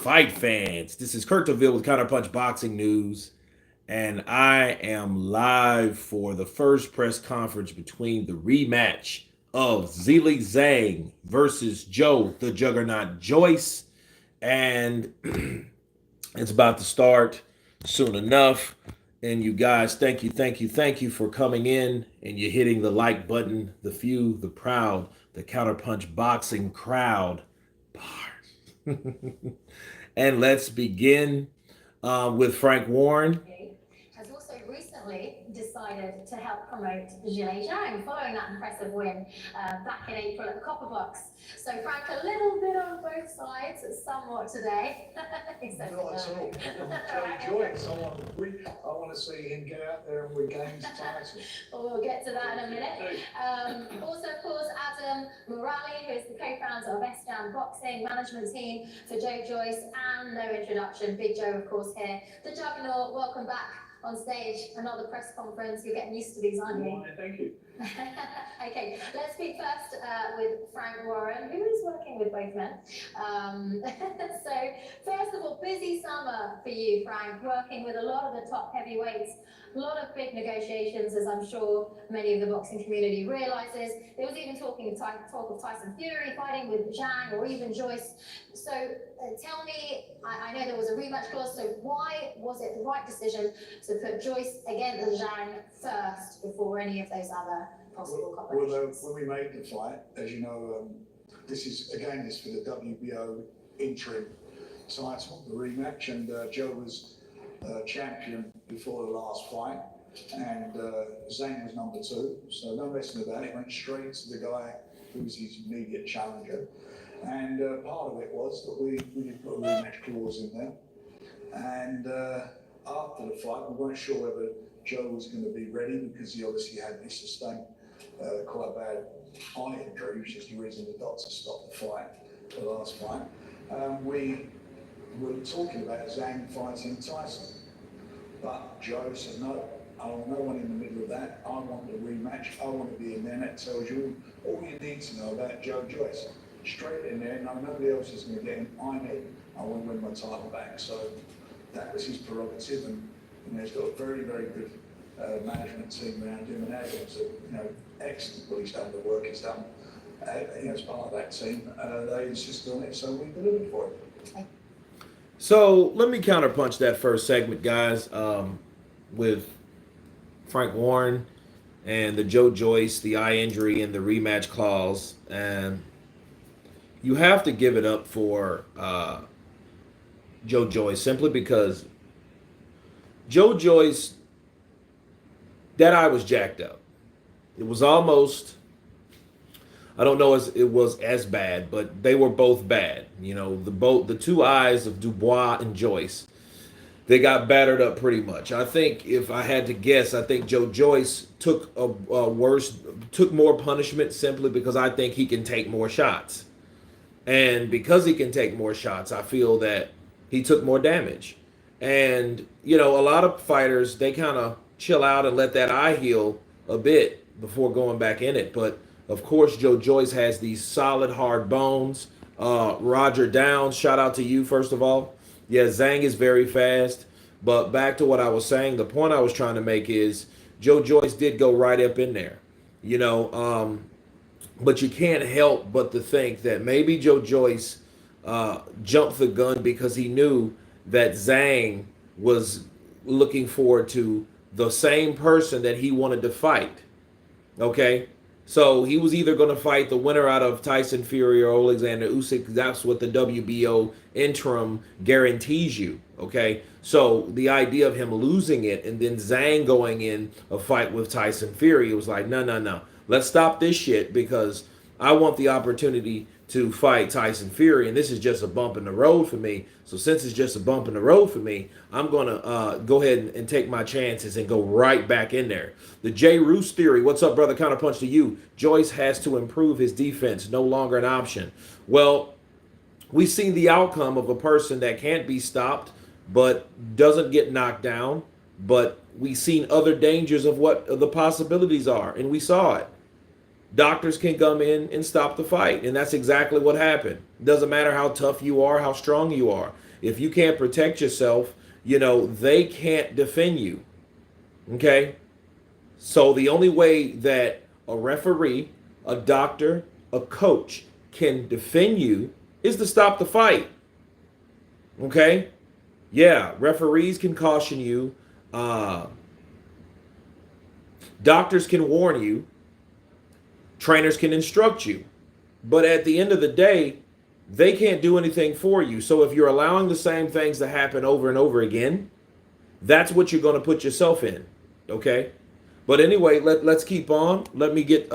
fight fans? This is Kurt DeVille with Counterpunch Boxing News, and I am live for the first press conference between the rematch of Zhang versus Joe the Juggernaut Joyce, and it's about to start soon enough. And you guys, thank you for coming in and you're hitting the like button. The few, the proud, the Counterpunch Boxing crowd. Bars. And let's begin with Frank Warren. Has also recently decided to help promote Zhilei Zhang following that impressive win back in April at the Copper Box. So Frank, a little bit on both sides, somewhat today. Not at all. Joe Joyce, I want to see him get out there and regain his title. Well, we'll get to that in a minute. Also, of course, Adam Morali, who is the co-founder of Zhang Boxing management team for Joe Joyce, and no introduction, Big Joe, of course, here. The Juggernaut, welcome back on stage. Another press conference. You're getting used to these, aren't you? Thank you. Okay, let's speak first with Frank Warren, who is working with both men. So, first of all, busy summer for you, Frank, working with a lot of the top heavyweights, a lot of big negotiations, as I'm sure many of the boxing community realizes. There was even talk of Tyson Fury fighting with Zhang or even Joyce. So, tell me, I know there was a rematch clause, so why was it the right decision to put Joyce against Zhang first before any of those other possible combinations? Well, when we made the fight, as you know, this is for the WBO interim title, the rematch, and Joe was champion before the last fight, and Zhang was number 2, so no messing about it, went straight to the guy who was his immediate challenger, and part of it was that we did put a rematch clause in there, and after the fight, we weren't sure whether Joe was going to be ready because he obviously had sustained quite a bad eye injury, which is the reason the doctor stopped the fight, the last fight. We were talking about Zhang fighting Tyson, but Joe said no. I want no one in the middle of that. I want the rematch. I want to be in there. And that tells you all you need to know about Joe Joyce. Straight in there. No, nobody else is going to get him. I'm in. I want to win my title back. So that was his prerogative, and he's got a very, very good management team around him, and Adam's excellent what he's done, the work he's done. As part of that team, they insisted on it, so we delivered for it. So let me counterpunch that first segment, guys, with Frank Warren and the Joe Joyce, the eye injury, and the rematch clause. And you have to give it up for Joe Joyce simply because Joe Joyce, that eye was jacked up. It was almost, I don't know if it was as bad, but they were both bad. The two eyes of Dubois and Joyce, they got battered up pretty much. I think if I had to guess, I think Joe Joyce took more punishment simply because I think he can take more shots. And because he can take more shots, I feel that he took more damage. And, a lot of fighters, they kind of chill out and let that eye heal a bit before going back in it. But, of course, Joe Joyce has these solid, hard bones. Roger Downs, shout out to you, first of all. Yeah, Zhang is very fast. But back to what I was saying, the point I was trying to make is Joe Joyce did go right up in there. But you can't help but to think that maybe Joe Joyce jumped the gun because he knew that Zhang was looking forward to the same person that he wanted to fight. Okay? So he was either going to fight the winner out of Tyson Fury or Alexander Usyk. That's what the WBO interim guarantees you. Okay? So the idea of him losing it and then Zhang going in a fight with Tyson Fury, it was like, no. Let's stop this shit because I want the opportunity to fight Tyson Fury, and this is just a bump in the road for me. So since it's just a bump in the road for me, I'm going to go ahead and take my chances and go right back in there. The J. Roos theory, what's up, brother? Counterpunch to you. Joyce has to improve his defense, no longer an option. Well, we see the outcome of a person that can't be stopped but doesn't get knocked down, but we've seen other dangers of what the possibilities are, and we saw it. Doctors can come in and stop the fight. And that's exactly what happened. Doesn't matter how tough you are, how strong you are. If you can't protect yourself, they can't defend you. Okay? So the only way that a referee, a doctor, a coach can defend you is to stop the fight. Okay? Yeah, referees can caution you. Uh, Doctors can warn you. Trainers can instruct you. But at the end of the day, they can't do anything for you. So if you're allowing the same things to happen over and over again, that's what you're going to put yourself in. Okay? But anyway, let's keep on. Let me get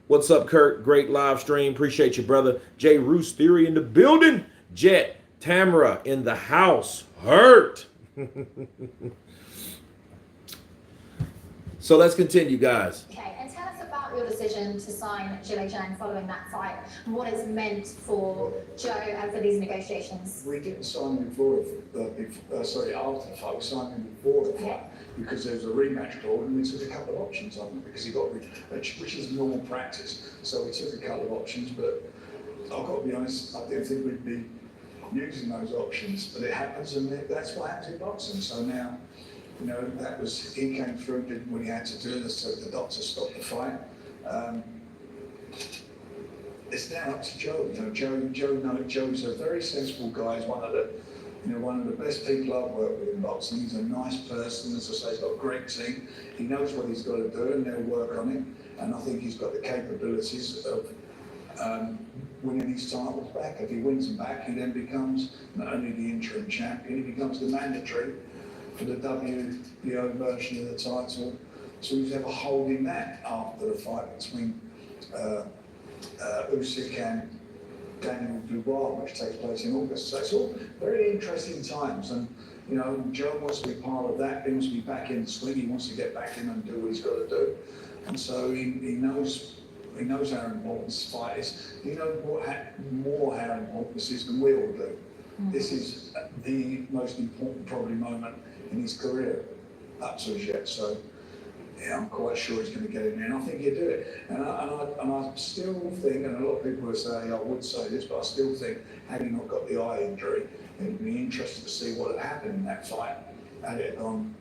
what's up, Kurt? Great live stream. Appreciate you, brother. Jay Roos Theory in the building. Jet Tamara in the house. Hurt. So let's continue, guys. Okay, and tell us about your decision to sign Zhang following that fight and what it's meant for Joe and for these negotiations. We didn't sign him before, after the fight. We signed him before the fight because there was a rematch clause, and we took a couple of options on him because he got, which is normal practice. So we took a couple of options, but I've got to be honest, I didn't think we'd be using those options, but it happens, and that's what happens in boxing. So now, he came through, did what he had to do, so the doctor stopped the fight. It's now up to Joe. Joe's a very sensible guy. He's one of the best people I've worked with in boxing. He's a nice person. As I say, he's got a great team. He knows what he's got to do, and they'll work on it. And I think he's got the capabilities of winning his titles back. If he wins them back, he then becomes not only the interim champion, he becomes the mandatory for the WBO version of the title. So he's ever holding that after the fight between Usyk and Daniel Dubois, which takes place in August. So it's all very interesting times, and Joe wants to be part of that. He wants to be back in the swing. He wants to get back in and do what he's got to do, and so he knows how important this fight is. He knows more how important this is than we all do. This is the most important probably moment in his career up to as yet. So yeah, I'm quite sure he's going to get in there, and I think he'll do it. And I still think, and a lot of people would say, I would say this, but I still think, had he not got the eye injury, it would be interesting to see what had happened in that fight had it gone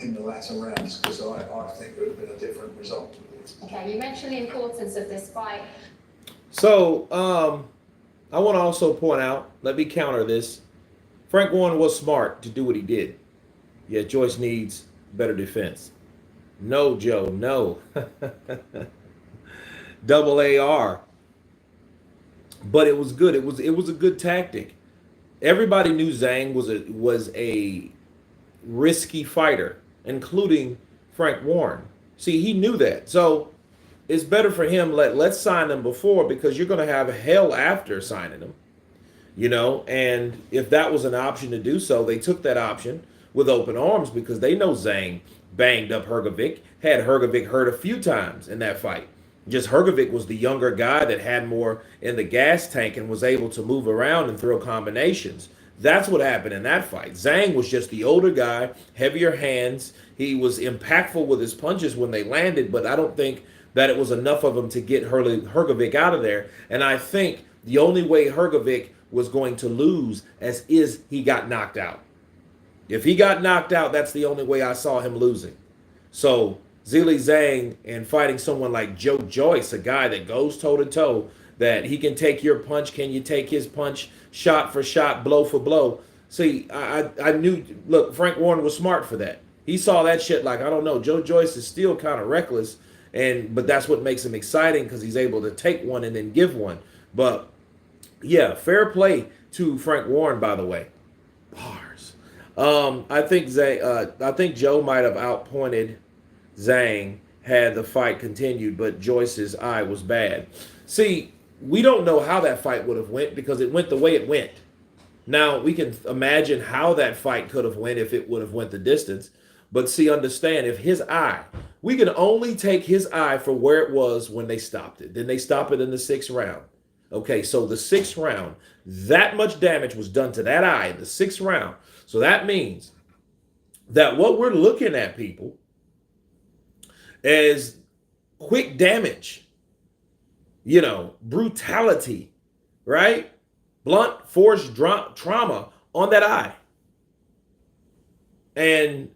in the latter rounds, because I think it would have been a different result. Okay, you mentioned the importance of this fight. So I want to also point out, let me counter this. Frank Warren was smart to do what he did. Yeah, Joyce needs better defense. No, Joe, no. Double AR. But it was good. It was a good tactic. Everybody knew Zhang was a risky fighter, including Frank Warren. See, he knew that. So it's better for him, let's sign him before, because you're going to have hell after signing him. And if that was an option to do so, they took that option with open arms, because they know Zhang banged up Hrgovic, had Hrgovic hurt a few times in that fight. Just Hrgovic was the younger guy that had more in the gas tank and was able to move around and throw combinations. That's what happened in that fight. Zhang was just the older guy, heavier hands. He was impactful with his punches when they landed, but I don't think that it was enough of him to get Hrgovic out of there. And I think the only way Hrgovic was going to lose is he got knocked out. If he got knocked out, that's the only way I saw him losing. So Zhilei Zhang and fighting someone like Joe Joyce, a guy that goes toe-to-toe, that he can take your punch. Can you take his punch shot for shot, blow for blow? See, I knew, look, Frank Warren was smart for that. He saw that shit like, I don't know, Joe Joyce is still kind of reckless, but that's what makes him exciting, because he's able to take one and then give one. But yeah, fair play to Frank Warren, by the way. Bars. I think Joe might have outpointed Zhang had the fight continued, but Joyce's eye was bad. See, we don't know how that fight would have went, because it went the way it went. Now, we can imagine how that fight could have went if it would have went the distance. But see, understand, if his eye, we can only take his eye for where it was when they stopped it. Then they stop it in the 6th round. Okay, so the 6th round, that much damage was done to that eye in the 6th round. So that means that what we're looking at, people, is quick damage. brutality, right? Blunt force trauma on that eye. And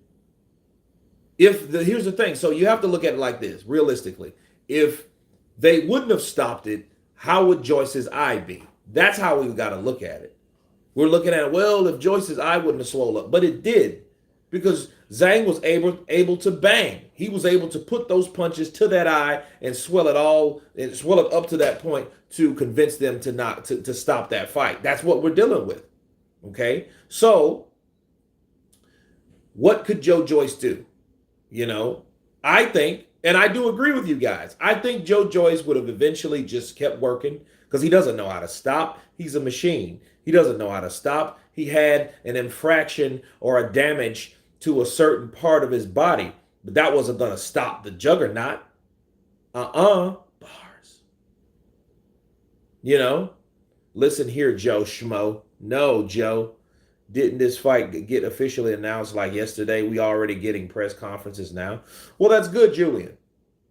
here's the thing, so you have to look at it like this, realistically. If they wouldn't have stopped it, how would Joyce's eye be? That's how we've got to look at it. We're looking at, well, if Joyce's eye wouldn't have swollen up, but it did, because Zhang was able to bang. He was able to put those punches to that eye and swell it up to that point to convince them to stop that fight. That's what we're dealing with. Okay, so what could Joe Joyce do? I think, and I do agree with you guys, I think Joe Joyce would have eventually just kept working because he doesn't know how to stop. He's a machine. He doesn't know how to stop. He had an infraction or a damage to a certain part of his body, but that wasn't going to stop the juggernaut. Bars. Listen here, Joe Schmo. No, Joe. Didn't this fight get officially announced like yesterday? We already getting press conferences now. Well, that's good, Julian.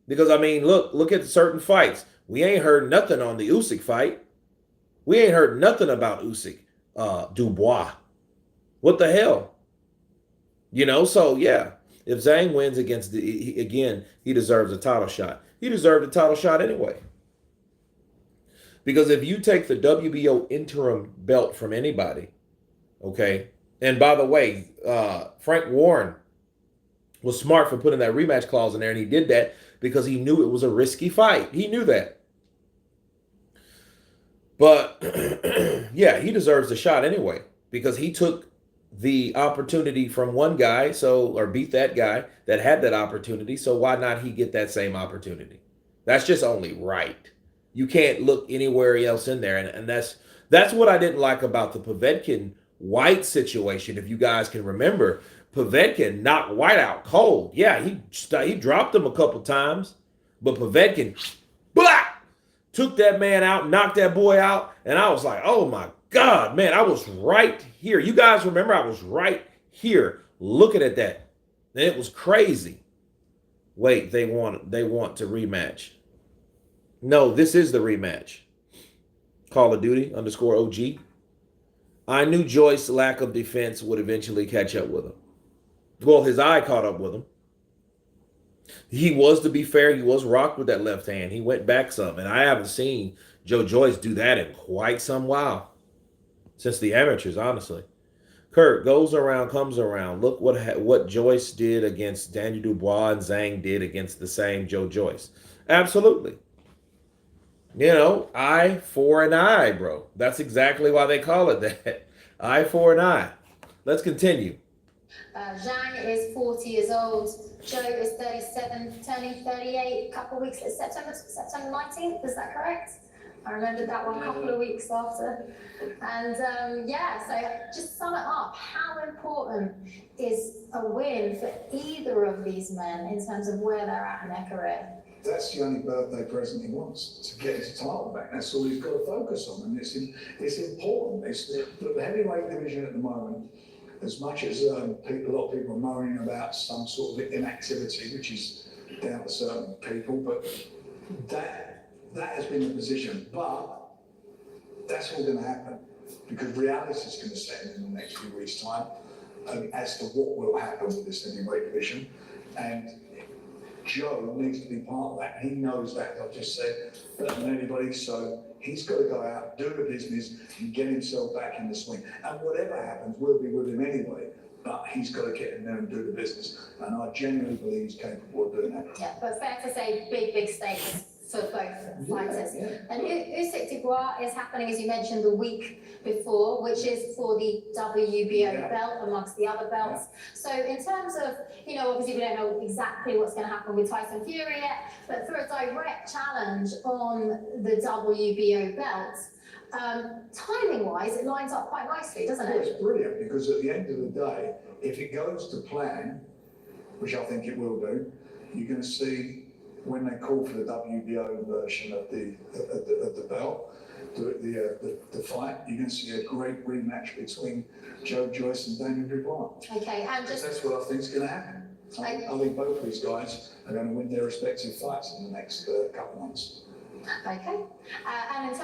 Because I mean, look at certain fights. We ain't heard nothing on the Usyk fight. We ain't heard nothing about Usyk, Dubois. What the hell? So yeah, if Zhang wins again, he deserves a title shot. He deserved a title shot anyway. Because if you take the WBO interim belt from anybody, okay. And by the way, Frank Warren was smart for putting that rematch clause in there, and he did that because he knew it was a risky fight. He knew that. But yeah, he deserves a shot anyway because he took the opportunity from one guy, or beat that guy that had that opportunity. So why not he get that same opportunity? That's just only right. You can't look anywhere else in there, and that's what I didn't like about the Povetkin White situation. If you guys can remember, Povetkin knocked White out cold. Yeah, he dropped him a couple times, but Povetkin blah, took that man out, knocked that boy out, and I was like, oh my God, man, I was right here. You guys remember I was right here looking at that. And it was crazy. Wait, they want to rematch. No, this is the rematch. Call of Duty _ OG. I knew Joyce's lack of defense would eventually catch up with him. Well, his eye caught up with him. To be fair, he was rocked with that left hand. He went back some, and I haven't seen Joe Joyce do that in quite some while. Since the amateurs, honestly. Kurt goes around, comes around. Look what Joyce did against Daniel Dubois and Zhang did against the same Joe Joyce. Absolutely. Eye for an eye, bro. That's exactly why they call it that. Eye for an eye. Let's continue. Zhang is 40 years old. Joe is 37, turning 38 a couple of weeks, September 19th, is that correct? I remembered that one a couple of weeks after. And so just sum it up. How important is a win for either of these men in terms of where they're at in their career? That's the only birthday present he wants, to get his title back. That's all he's got to focus on, and it's important. It's the heavyweight division at the moment. As much as a lot of people are moaning about some sort of inactivity, which is down to certain people, but that has been the position. But that's all going to happen because reality is going to set in the next few weeks' time as to what will happen with this heavyweight division, and Joe needs to be part of that. He knows that. I've just said better than anybody. So he's got to go out, do the business, and get himself back in the swing. And whatever happens, we'll be with him anyway. But he's got to get in there and do the business. And I genuinely believe he's capable of doing that. Yeah, but fair to say, big stakes for both fighters. Yeah. And Usyk Dubois is happening, as you mentioned, the week before, which is for the WBO belt amongst the other belts. So in terms of, obviously we don't know exactly what's going to happen with Tyson Fury yet, but for a direct challenge on the WBO belt, timing-wise, it lines up quite nicely, doesn't it? It's brilliant because at the end of the day, if it goes to plan, which I think it will do, you're going to see when they call for the WBO version of the belt, the fight, you're going to see a great rematch between Joe Joyce and Daniel Dubois. Okay, and that's what I think is going to happen. I think both of these guys are going to win their respective fights in the next couple months. Okay. And in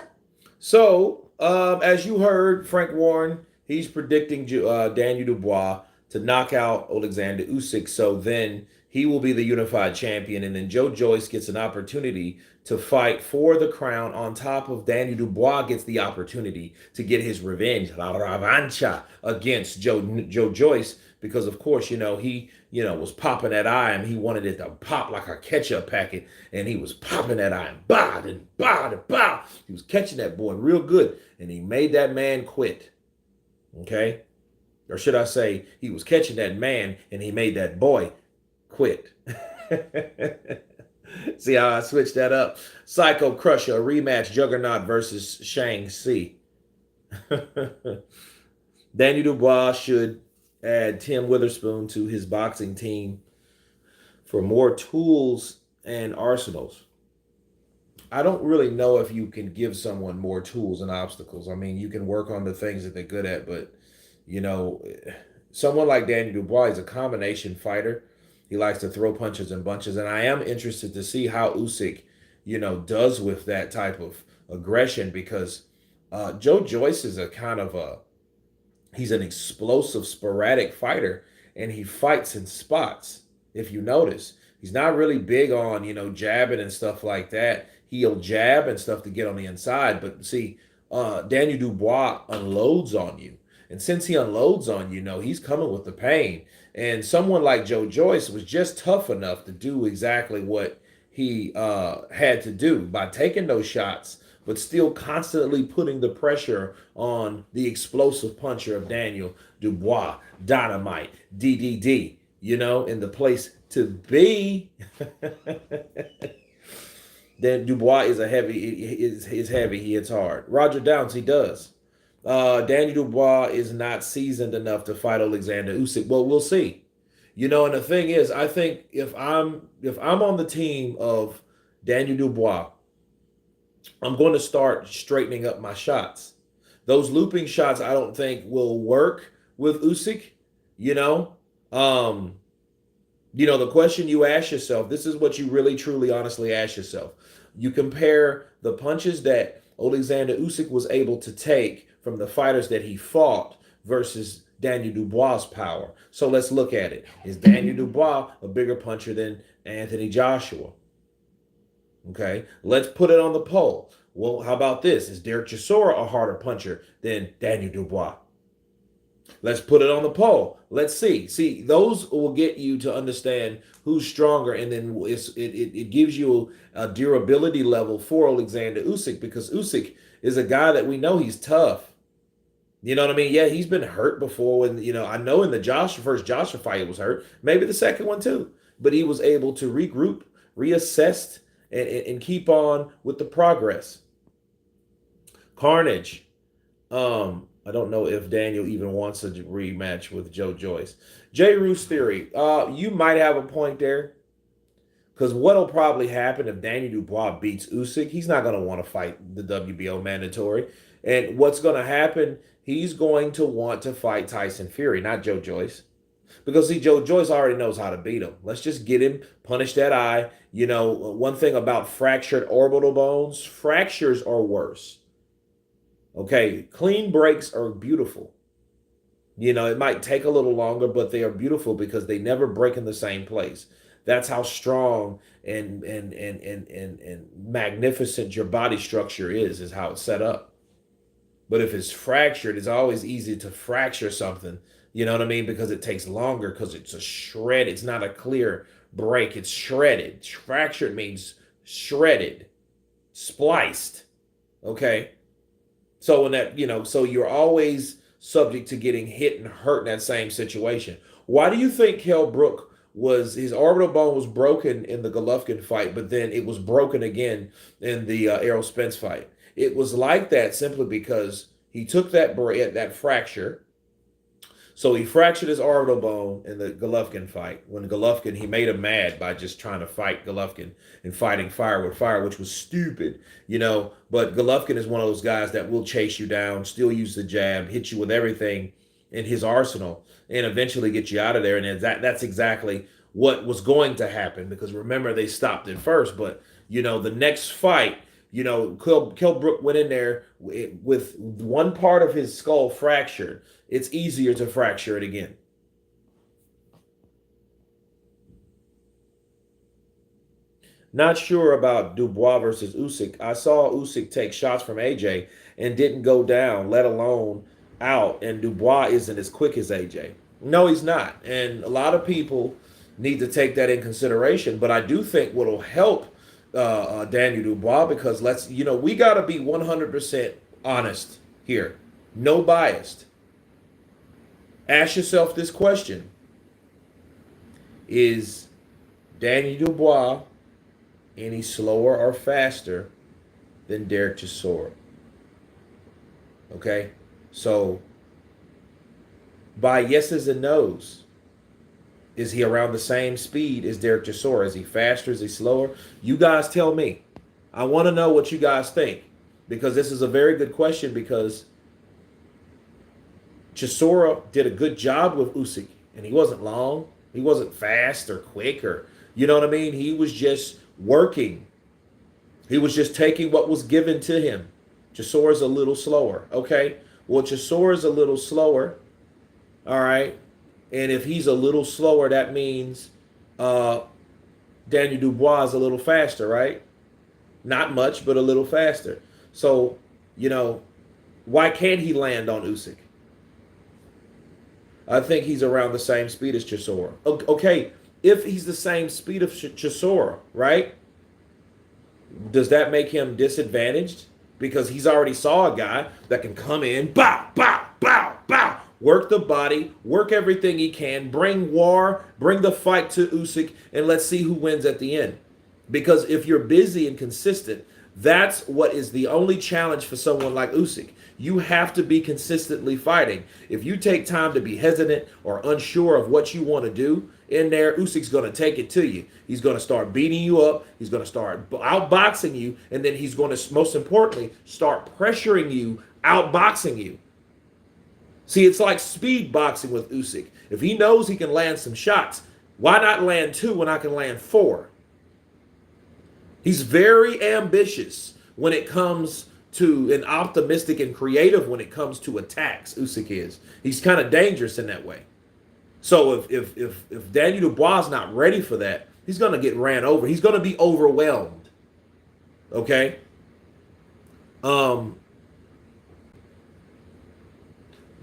So, as you heard, Frank Warren, he's predicting Daniel Dubois to knock out Alexander Usyk. So then he will be the unified champion, and then Joe Joyce gets an opportunity to fight for the crown. On top of Daniel Dubois gets the opportunity to get his revenge, la revancha, against Joe Joyce, because of course he was popping that eye and he wanted it to pop like a ketchup packet, and he was popping that eye and bah and bah and bah. He was catching that boy real good, and he made that man quit. Okay, or should I say, he was catching that man and he made that boy quit. See how I switched that up? Psycho Crusher, a rematch, Juggernaut versus Zhang. Daniel Dubois should add Tim Witherspoon to his boxing team for more tools and arsenals. I don't really know if you can give someone more tools and obstacles. I mean, you can work on the things that they're good at, but you know, someone like Daniel Dubois is a combination fighter. He likes to throw punches and bunches, and I am interested to see how Usyk, does with that type of aggression, because Joe Joyce is a kind of a he's an explosive, sporadic fighter, and he fights in spots. If you notice, he's not really big on jabbing and stuff like that. He'll jab and stuff to get on the inside, but see, Daniel Dubois unloads on you, and since he unloads on you, he's coming with the pain. And someone like Joe Joyce was just tough enough to do exactly what he had to do by taking those shots, but still constantly putting the pressure on the explosive puncher of Daniel Dubois, Dynamite, DDD, in the place to be. Then Dubois is heavy, he hits hard. Roger Downs, he does. Daniel Dubois is not seasoned enough to fight Alexander Usyk. Well, we'll see. And the thing is, I think if I'm on the team of Daniel Dubois, I'm going to start straightening up my shots. Those looping shots, I don't think will work with Usyk. You know, um, the question you ask yourself. This is what you really, truly, honestly ask yourself. You compare the punches that Alexander Usyk was able to take from the fighters that he fought versus Daniel Dubois' power. So let's look at it. Is Daniel Dubois a bigger puncher than Anthony Joshua? Okay, let's put it on the poll. Well, how about this? Is Derek Chisora a harder puncher than Daniel Dubois? Let's put it on the poll. Let's see. See, those will get you to understand who's stronger, and then it gives you a durability level for Alexander Usyk, because Usyk is a guy that we know he's tough. You know what I mean? Yeah, he's been hurt before. And I know in the first Joshua fight, he was hurt. Maybe the second one too. But he was able to regroup, reassess, and keep on with the progress. Carnage. I don't know if Daniel even wants a rematch with Joe Joyce. J. Roos Theory. You might have a point there. Because what'll probably happen if Daniel Dubois beats Usyk, he's not going to want to fight the WBO mandatory. And what's going to happen, he's going to want to fight Tyson Fury, not Joe Joyce. Because, see, Joe Joyce already knows how to beat him. Let's just get him, punish that eye. One thing about fractured orbital bones, fractures are worse. Okay, clean breaks are beautiful. It might take a little longer, but they are beautiful because they never break in the same place. That's how strong and magnificent your body structure is how it's set up. But if it's fractured, it's always easy to fracture something. You know what I mean? Because it takes longer, because it's a shred. It's not a clear break. It's shredded. Fractured means shredded, spliced. Okay. So so you're always subject to getting hit and hurt in that same situation. Why do you think Kell Brook his orbital bone was broken in the Golovkin fight, but then it was broken again in the Errol Spence fight? It was like that simply because he took that fracture. So he fractured his orbital bone in the Golovkin fight. When Golovkin, he made him mad by just trying to fight Golovkin and fighting fire with fire, which was stupid, But Golovkin is one of those guys that will chase you down, still use the jab, hit you with everything in his arsenal, and eventually get you out of there. And that's exactly what was going to happen, because remember, they stopped it first. But, the next fight, You know, Kell Brook went in there with one part of his skull fractured. It's easier to fracture it again. Not sure about Dubois versus Usyk. I saw Usyk take shots from AJ and didn't go down, let alone out. And Dubois isn't as quick as AJ. No, he's not. And a lot of people need to take that in consideration. But I do think what'll help Daniel Dubois, because we got to be 100% honest here, no biased. Ask yourself this question: is Daniel Dubois any slower or faster than Derek Chisora? Okay, so by yeses and nos, is he around the same speed as Derek Chisora? Is he faster? Is he slower? You guys tell me. I want to know what you guys think, because this is a very good question, because Chisora did a good job with Usyk, and he wasn't long. He wasn't fast or quick, or you know what I mean? He was just working. He was just taking what was given to him. Chisora's a little slower. Okay. Well, Chisora's a little slower. All right. And if he's a little slower, that means Daniel Dubois is a little faster, right? Not much, but a little faster. So, why can't he land on Usyk? I think he's around the same speed as Chisora. Okay, if he's the same speed of Chisora, right? Does that make him disadvantaged? Because he's already saw a guy that can come in, bow, bow, bow, bow, work the body, work everything he can, bring war, bring the fight to Usyk, and let's see who wins at the end. Because if you're busy and consistent, that's what is the only challenge for someone like Usyk. You have to be consistently fighting. If you take time to be hesitant or unsure of what you want to do in there, Usyk's going to take it to you. He's going to start beating you up. He's going to start outboxing you. And then he's going to, most importantly, start pressuring you, outboxing you. See, it's like speed boxing with Usyk. If he knows he can land some shots, why not land 2 when I can land 4? He's very ambitious when it comes to, and optimistic and creative when it comes to attacks. Usyk is. He's kind of dangerous in that way. So if Daniel Dubois is not ready for that, he's going to get ran over. He's going to be overwhelmed. Okay?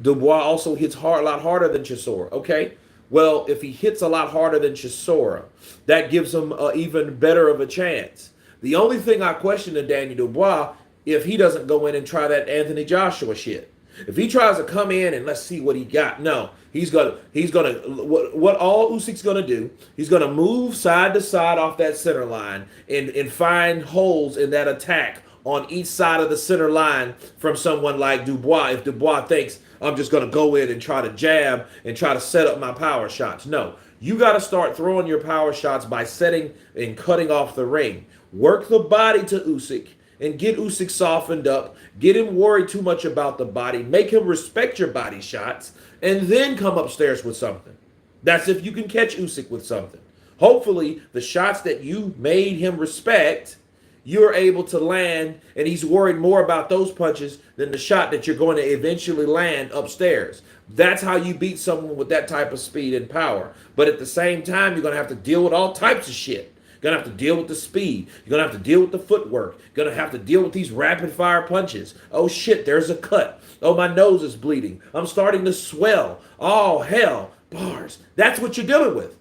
Dubois also hits a lot harder than Chisora. Okay? Well, if he hits a lot harder than Chisora, that gives him even better of a chance. The only thing I question in Daniel Dubois, if he doesn't go in and try that Anthony Joshua shit. If he tries to come in and let's see what he got, no. What all Usyk's gonna do, he's gonna move side to side off that center line and find holes in that attack on each side of the center line from someone like Dubois. If Dubois thinks I'm just gonna go in and try to jab and try to set up my power shots. No. You got to start throwing your power shots by setting and cutting off the ring. Work the body to Usyk and get Usyk softened up. Get him worried too much about the body. Make him respect your body shots and then come upstairs with something. That's if you can catch Usyk with something. Hopefully, the shots that you made him respect, you're able to land, and he's worried more about those punches than the shot that you're going to eventually land upstairs. That's how you beat someone with that type of speed and power. But at the same time, you're going to have to deal with all types of shit. You're going to have to deal with the speed. You're going to have to deal with the footwork. You're going to have to deal with these rapid fire punches. Oh shit, there's a cut. Oh, my nose is bleeding. I'm starting to swell. Oh, hell. Bars. That's what you're dealing with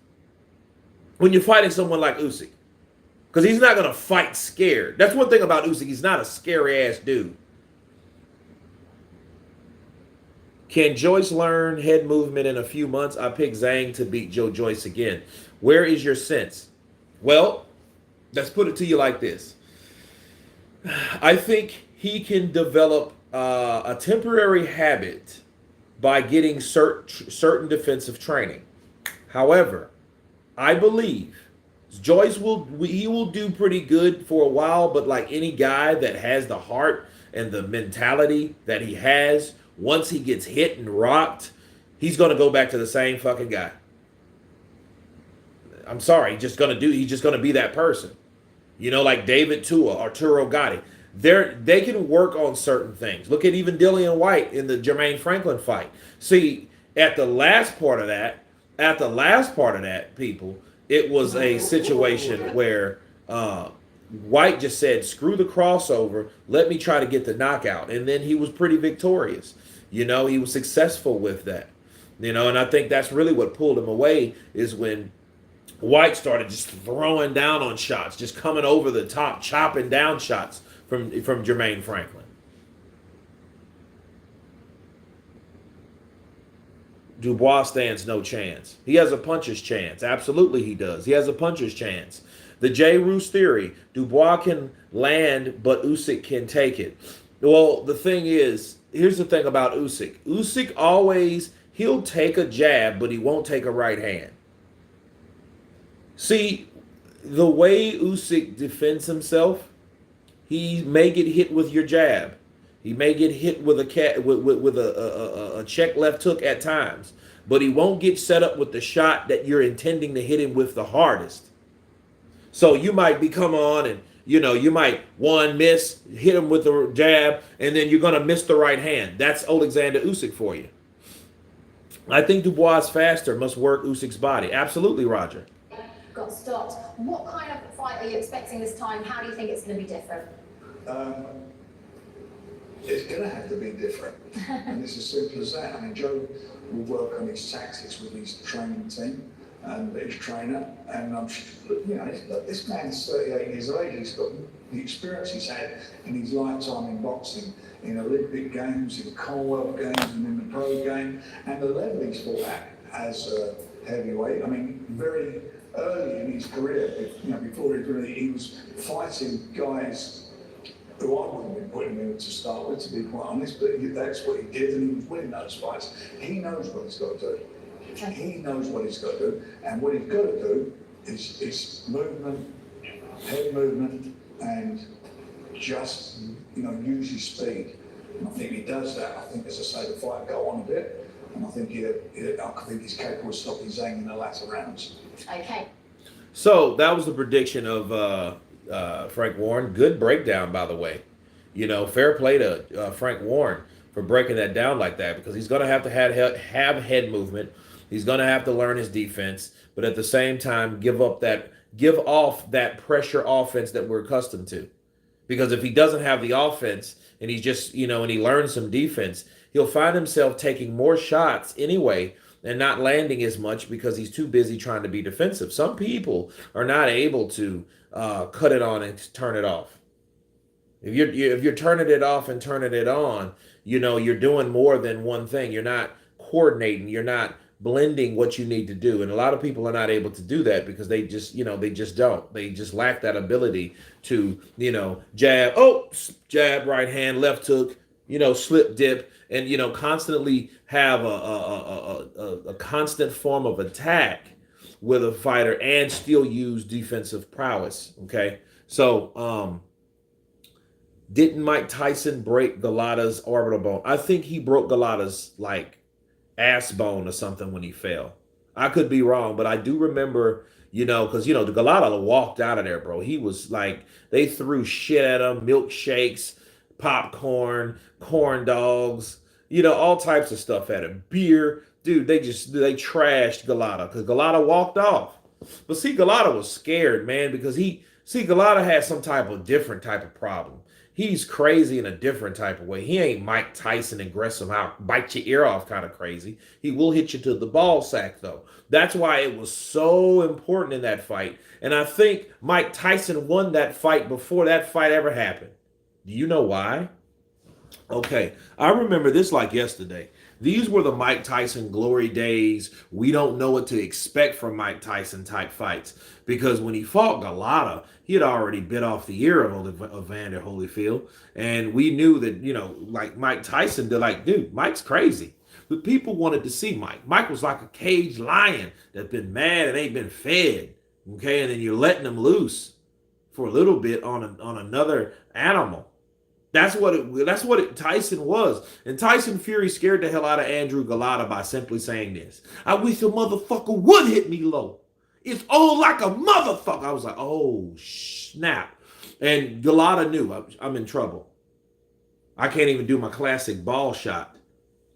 when you're fighting someone like Usyk. Because he's not going to fight scared. That's one thing about Usyk. He's not a scary-ass dude. Can Joyce learn head movement in a few months? I picked Zhang to beat Joe Joyce again. Where is your sense? Well, let's put it to you like this. I think he can develop a temporary habit by getting certain defensive training. However, I believe Joyce will do pretty good for a while, but like any guy that has the heart and the mentality that he has, once he gets hit and rocked, he's going to go back to the same fucking guy. I'm sorry, he's just going to be that person. You know, like David Tua, Arturo Gatti. They can work on certain things. Look at even Dillian White in the Jermaine Franklin fight. See, at the last part of that, people, it was a situation where White just said, "Screw the crossover. Let me try to get the knockout," and then he was pretty victorious. He was successful with that. And I think that's really what pulled him away is when White started just throwing down on shots, just coming over the top, chopping down shots from Jermaine Franklin. Dubois stands no chance. He has a puncher's chance. Absolutely, he does. He has a puncher's chance. The J. Roos theory: Dubois can land, but Usyk can take it. Well, the thing is, here's the thing about Usyk. Usyk always he'll take a jab, but he won't take a right hand. See, the way Usyk defends himself, he may get hit with your jab. He may get hit with a check left hook at times, but he won't get set up with the shot that you're intending to hit him with the hardest. So you might be come on and you might miss, hit him with the jab, and then you're gonna miss the right hand. That's Alexander Usyk for you. I think Dubois faster must work Usyk's body. Absolutely, Roger. Got stopped. What kind of fight are you expecting this time? How do you think it's going to be different? It's going to have to be different. And it's as simple as that. I mean, Joe will work on his tactics with his training team and his trainer. And this man's 38 years of age. He's got the experience he's had in his lifetime in boxing, in Olympic games, in Commonwealth games, and in the pro game. And the level he's fought at as a heavyweight. I mean, very early in his career, before he was fighting guys who I wouldn't have been putting him in to start with, to be quite honest, but that's what he did, and he was winning those fights. He knows what he's got to do. He knows what he's got to do, and what he's got to do is movement, head movement, and just use his speed. And I think he does that. I think, as I say, the fight go on a bit, and I think he's capable of stopping Zhang in the latter rounds. Okay. So that was the prediction of Frank Warren. Good breakdown, by the way. Fair play to Frank Warren for breaking that down like that, because he's going to have head movement. He's going to have to learn his defense, but at the same time give off that pressure offense that we're accustomed to. Because if he doesn't have the offense and he's just and he learns some defense, he'll find himself taking more shots anyway and not landing as much because he's too busy trying to be defensive. Some people are not able to cut it on and turn it off. If you're turning it off and turning it on, you're doing more than one thing. You're not coordinating. You're not blending what you need to do. And a lot of people are not able to do that because they just don't. They just lack that ability to, jab, right hand, left hook, slip dip, and constantly have a constant form of attack with a fighter and still use defensive prowess. Okay, so didn't Mike Tyson break Galata's orbital bone? I think he broke Galata's ass bone or something when he fell. I could be wrong, but I do remember, because the Galata walked out of there, bro. He was they threw shit at him, milkshakes, popcorn, corn dogs, all types of stuff at him. Beer. Dude, they trashed Galata because Galata walked off. But see, Galata was scared, man, because Galata had some different type of problem. He's crazy in a different type of way. He ain't Mike Tyson aggressive, out bite your ear off kind of crazy. He will hit you to the ball sack, though. That's why it was so important in that fight. And I think Mike Tyson won that fight before that fight ever happened. Do you know why? Okay, I remember this like yesterday. These were the Mike Tyson glory days. We don't know what to expect from Mike Tyson type fights, because when he fought Galata, he had already bit off the ear of Evander Holyfield, and we knew that Mike Tyson, they're dude, Mike's crazy. But people wanted to see Mike. Mike was like a caged lion that's been mad and ain't been fed. Okay, and then you're letting him loose for a little bit on another animal. That's what Tyson was. And Tyson Fury scared the hell out of Andrew Galata by simply saying this: "I wish a motherfucker would hit me low. It's on like a motherfucker." I was like, oh, snap. And Galata knew I'm in trouble. I can't even do my classic ball shot.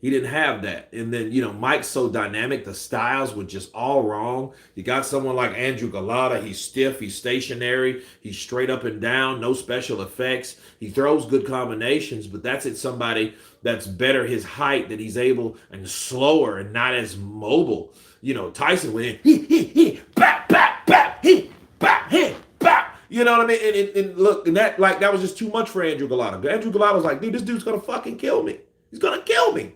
He didn't have that. And then, Mike's so dynamic. The styles were just all wrong. You got someone like Andrew Galata. He's stiff. He's stationary. He's straight up and down. No special effects. He throws good combinations, but that's it. Somebody that's better his height, that he's able and slower and not as mobile. Tyson went in. Bap, bap, bap, bap, bap. You know what I mean? And look, and that was just too much for Andrew Galata. Andrew Galata was like, dude, this dude's going to fucking kill me. He's going to kill me.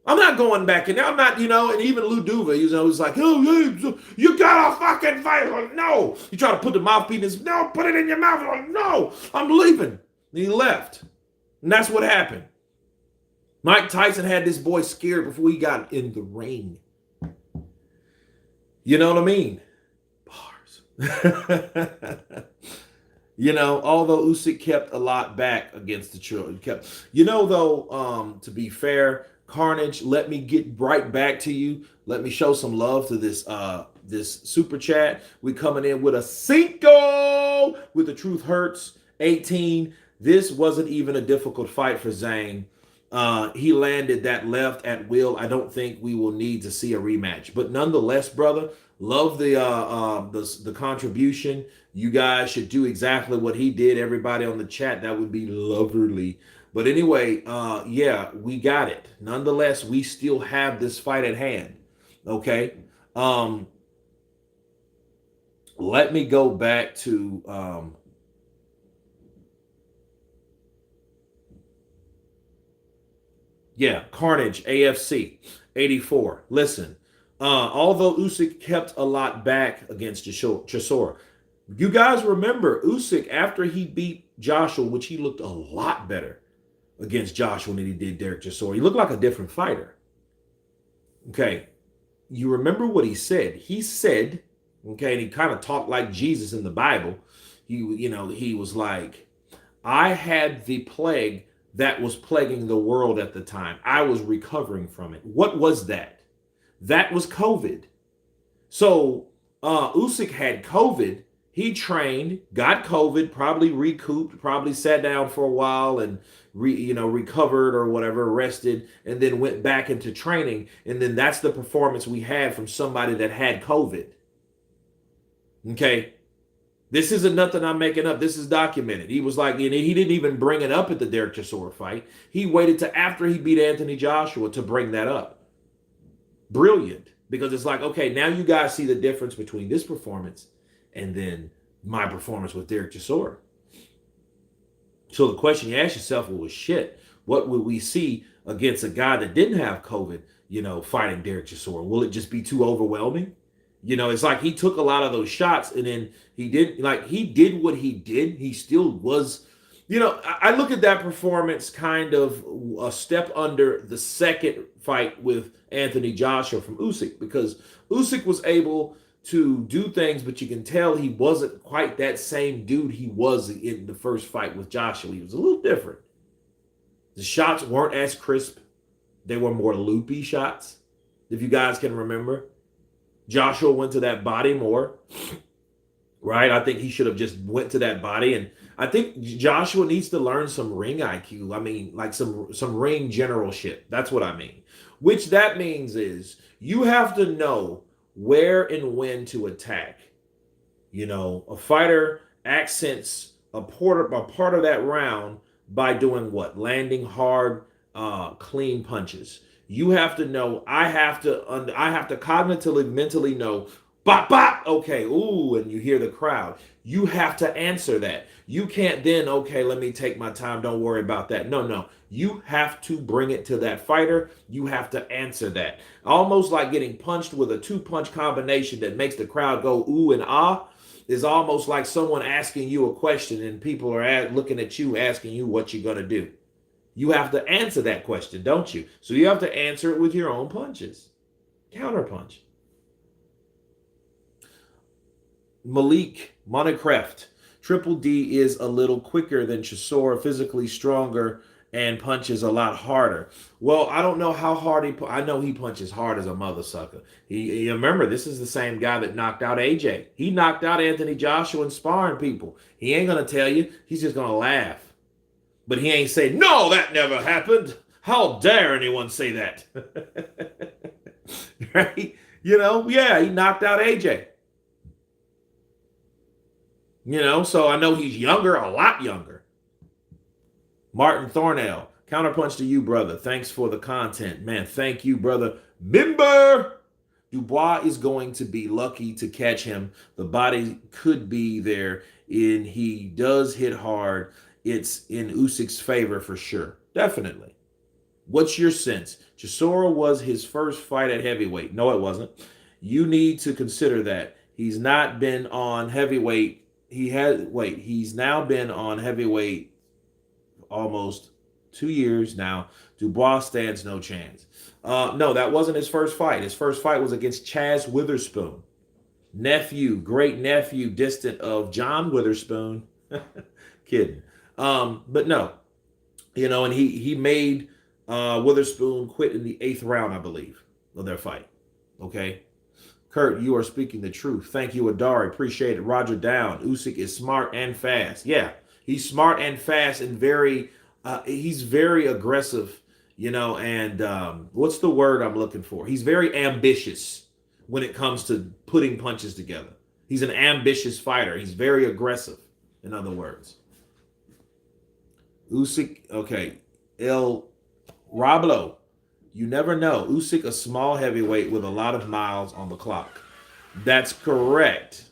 I'm not going back in there. I'm not, and even Lou Duva, was like, oh, you gotta fucking fight. Like, no. You try to put the mouthpiece in his, no, put it in your mouth. Like, no, I'm leaving. And he left. And that's what happened. Mike Tyson had this boy scared before he got in the ring. You know what I mean? Bars. Although Usyk kept a lot back against the children. To be fair, Carnage, let me get right back to you. Let me show some love to this super chat. We coming in with a Cinco with The Truth Hurts 18. This wasn't even a difficult fight for Zhang. He landed that left at will. I don't think we will need to see a rematch. But nonetheless, brother, love the contribution. You guys should do exactly what he did. Everybody on the chat, that would be lovely. But anyway, yeah, we got it. Nonetheless, we still have this fight at hand. Okay. Let me go back to Carnage AFC 84. Listen, although Usyk kept a lot back against Chisora, you guys remember Usyk after he beat Joshua, which he looked a lot better against Joshua than he did Derek Chisora. He looked like a different fighter. Okay. You remember what he said? He said, okay, and he kind of talked like Jesus in the Bible. He was like, I had the plague that was plaguing the world at the time. I was recovering from it. What was that? That was COVID. So Usyk had COVID. He trained, got COVID, probably recouped, probably sat down for a while and recovered or whatever, rested, and then went back into training. And then that's the performance we had from somebody that had COVID. Okay. This isn't nothing I'm making up. This is documented. He was like, he didn't even bring it up at the Derek Chisora fight. He waited to after he beat Anthony Joshua to bring that up. Brilliant. Because it's like, okay, now you guys see the difference between this performance and then my performance with Derek Chisora. So the question you ask yourself, well, shit, what would we see against a guy that didn't have COVID, fighting Derek Chisora? Will it just be too overwhelming? It's like he took a lot of those shots and then he did what he did. He still was, I look at that performance kind of a step under the second fight with Anthony Joshua from Usyk, because Usyk was able to do things, but you can tell he wasn't quite that same dude he was in the first fight with Joshua. He was a little different. The shots weren't as crisp. They were more loopy shots, if you guys can remember. Joshua went to that body more, right? I think he should have just went to that body. And I think Joshua needs to learn some ring IQ. I mean, like some ring generalship. That's what I mean. Which that means is you have to know where and when to attack. A fighter accents a part of that round by doing what? Landing hard, clean punches. You have to know. I have to cognitively, mentally know. Bop bop. Okay. Ooh, and you hear the crowd. You have to answer that. You can't then. Okay, let me take my time. Don't worry about that. No. You have to bring it to that fighter. You have to answer that. Almost like getting punched with a 2-punch combination that makes the crowd go ooh and ah. Is almost like someone asking you a question and people are looking at you, asking you what you're gonna do. You have to answer that question, don't you? So you have to answer it with your own punches. Counterpunch. Malik Monecreft. Triple D is a little quicker than Chisora, physically stronger and punches a lot harder. Well, I don't know how hard I know he punches hard as a mother sucker. Remember, this is the same guy that knocked out AJ. He knocked out Anthony Joshua and sparring people. He ain't gonna tell you. He's just gonna laugh. But he ain't say, no, that never happened. How dare anyone say that? Right? Yeah, he knocked out AJ. So I know he's younger, a lot younger. Martin Thornell, counterpunch to you, brother. Thanks for the content. Man, thank you, brother. Member! Dubois is going to be lucky to catch him. The body could be there, and he does hit hard. It's in Usyk's favor for sure. Definitely. What's your sense? Chisora was his first fight at heavyweight. No, it wasn't. You need to consider that. He's not been on heavyweight. He's now been on heavyweight almost 2 years now. Dubois stands no chance. No, that wasn't his first fight. His first fight was against Chaz Witherspoon. Great nephew, distant of John Witherspoon. Kidding. But no, and he made Witherspoon quit in the 8th round, I believe, of their fight. Okay. Kurt, you are speaking the truth. Thank you, Adari. Appreciate it. Roger Down. Usyk is smart and fast. Yeah, he's smart and fast and he's very aggressive, and what's the word I'm looking for? He's very ambitious when it comes to putting punches together. He's an ambitious fighter. He's very aggressive, in other words. Usyk, okay. El Roblo. You never know. Usyk, a small heavyweight with a lot of miles on the clock. That's correct.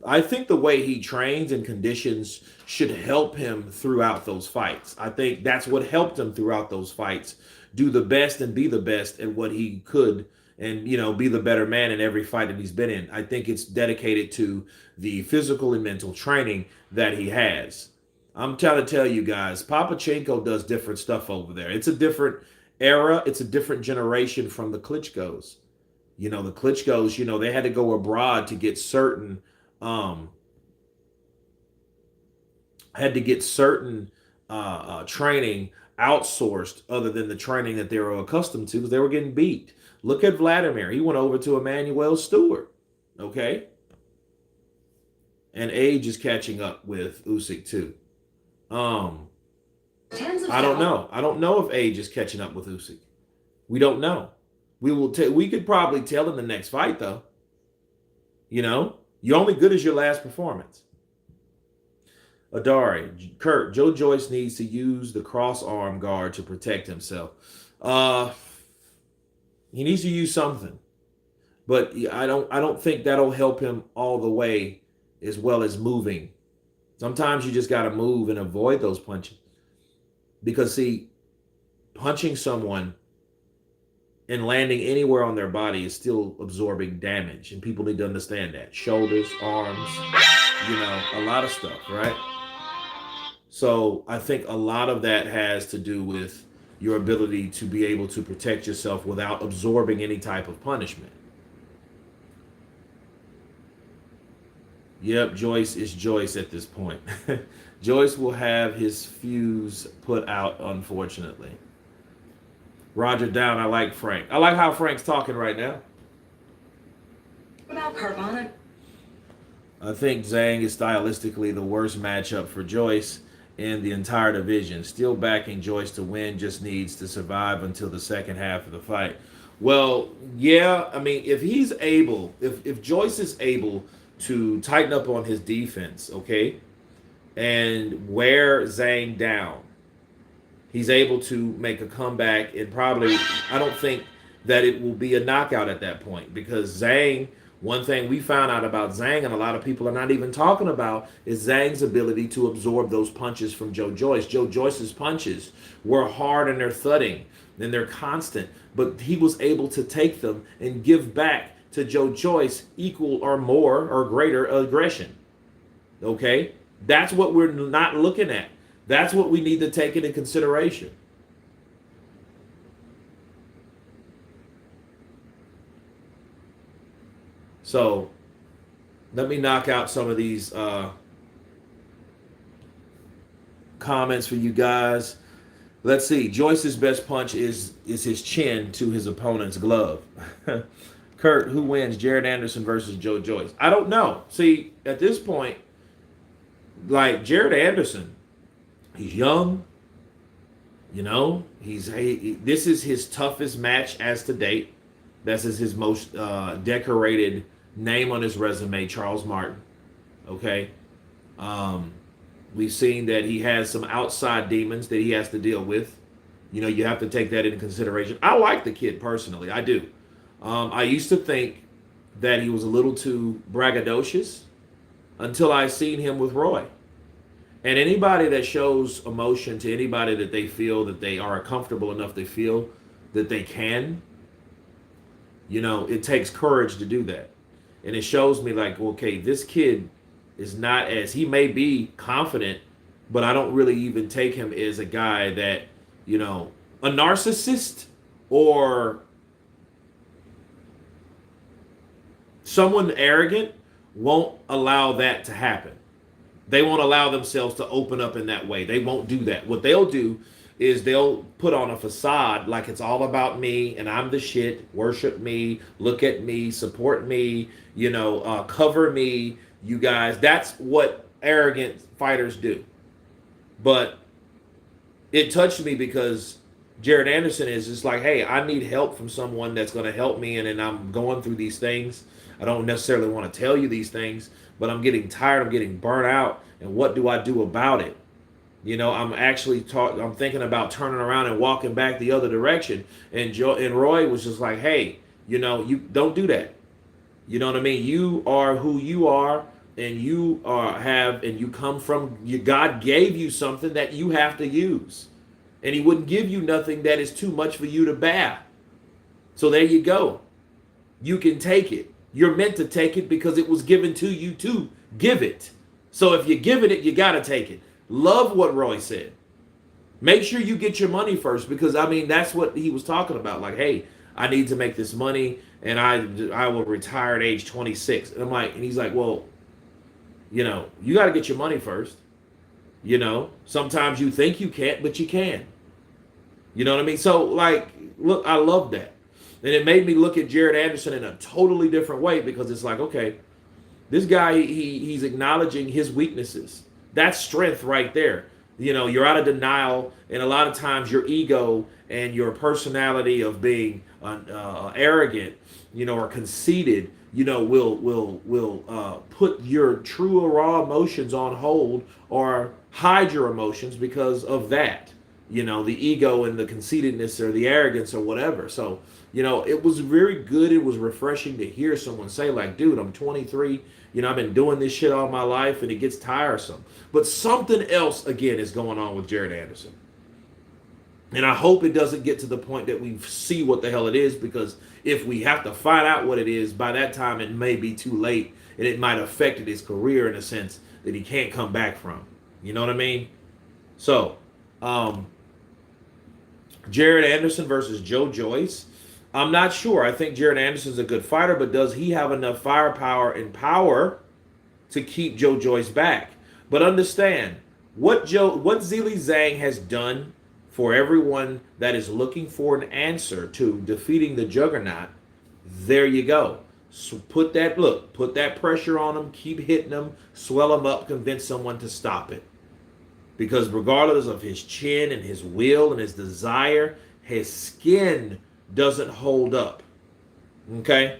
I think the way he trains and conditions should help him throughout those fights. I think that's what helped him throughout those fights. Do the best and be the best at what he could and, be the better man in every fight that he's been in. I think it's dedicated to the physical and mental training that he has. I'm trying to tell you guys, Papachenko does different stuff over there. It's a different era. It's a different generation from the Klitschko's. The Klitschko's, they had to go abroad to get certain training outsourced other than the training that they were accustomed to because they were getting beat. Look at Vladimir. He went over to Emmanuel Stewart. Okay. And age is catching up with Usyk too. I don't know. I don't know if age is catching up with Usyk. We don't know. We could probably tell in the next fight though. You're only good as your last performance. Adari, Kurt, Joe Joyce needs to use the cross arm guard to protect himself. He needs to use something. But I don't think that'll help him all the way as well as moving. Sometimes you just got to move and avoid those punches. Because, see, punching someone and landing anywhere on their body is still absorbing damage. And people need to understand that. Shoulders, arms, a lot of stuff, right? So I think a lot of that has to do with your ability to be able to protect yourself without absorbing any type of punishment. Yep, Joyce is Joyce at this point. Joyce will have his fuse put out, unfortunately. Roger Down, I like Frank. I like how Frank's talking right now. What about Carvana? I think Zhang is stylistically the worst matchup for Joyce in the entire division. Still backing Joyce to win, just needs to survive until the second half of the fight. Well, yeah, I mean, if Joyce is able to tighten up on his defense, okay, and wear Zhang down, he's able to make a comeback and probably, I don't think that it will be a knockout at that point because Zhang, one thing we found out about Zhang and a lot of people are not even talking about is Zhang's ability to absorb those punches from Joe Joyce. Joe Joyce's punches were hard and they're thudding and they're constant, but he was able to take them and give back to Joe Joyce equal or more or greater aggression. Okay? That's what we're not looking at. That's what we need to take into consideration. So, let me knock out some of these comments comments for you guys. Let's see. Joyce's best punch is his chin to his opponent's glove. Kurt, who wins, Jared Anderson versus Joe Joyce? I don't know. See, at this point, like Jared Anderson, he's young. You know, this is his toughest match as to date. This is his most decorated name on his resume, Charles Martin. Okay. We've seen that he has some outside demons that he has to deal with. You know, you have to take that into consideration. I like the kid personally. I do. I used to think that he was a little too braggadocious until I seen him with Roy. And anybody that shows emotion to anybody that they feel that they are comfortable enough to feel that they can, you know, it takes courage to do that. And it shows me like, okay, this kid is not as, he may be confident, but I don't really even take him as a guy that, you know, a narcissist or someone arrogant won't allow that to happen. They won't allow themselves to open up in that way. They won't do that. What they'll do is they'll put on a facade like it's all about me and I'm the shit. Worship me, look at me, support me, you know, cover me, you guys. That's what arrogant fighters do. But it touched me because Jared Anderson is just like, hey, I need help from someone that's going to help me, and I'm going through these things. I don't necessarily want to tell you these things, but I'm getting tired. I'm getting burnt out, and what do I do about it? You know, I'm thinking about turning around and walking back the other direction. And Roy was just like, hey, you know, you don't do that. You know what I mean? You are who you are, and you you come from. God gave you something that you have to use. And he wouldn't give you nothing that is too much for you to bear. So there you go. You can take it. You're meant to take it because it was given to you to give it. So if you're giving it, you got to take it. Love what Roy said. Make sure you get your money first, because, I mean, that's what he was talking about. Like, hey, I need to make this money, and I will retire at age 26. And I'm like, and he's like, well, you know, you got to get your money first. You know, sometimes you think you can't, but you can. You know what I mean? So, like, look, I love that. And it made me look at Jared Anderson in a totally different way, because it's like, okay, this guy, he's acknowledging his weaknesses. That's strength right there. You know, you're out of denial, and a lot of times your ego and your personality of being arrogant, you know, or conceited, you know, will put your true or raw emotions on hold or hide your emotions because of that. You know, the ego and the conceitedness or the arrogance or whatever. So, you know, it was very good. It was refreshing to hear someone say, like, dude, I'm 23. You know, I've been doing this shit all my life, and it gets tiresome. But something else, again, is going on with Jared Anderson. And I hope it doesn't get to the point that we see what the hell it is, because if we have to find out what it is, by that time it may be too late, and it might have affected his career in a sense that he can't come back from. You know what I mean? So, Jared Anderson versus Joe Joyce. I'm not sure. I think Jared Anderson's a good fighter, but does he have enough firepower and power to keep Joe Joyce back? But understand, what Zhilei Zhang has done for everyone that is looking for an answer to defeating the Juggernaut, there you go. So put that pressure on him, keep hitting him, swell him up, convince someone to stop it. Because regardless of his chin and his will and his desire, his skin doesn't hold up. Okay?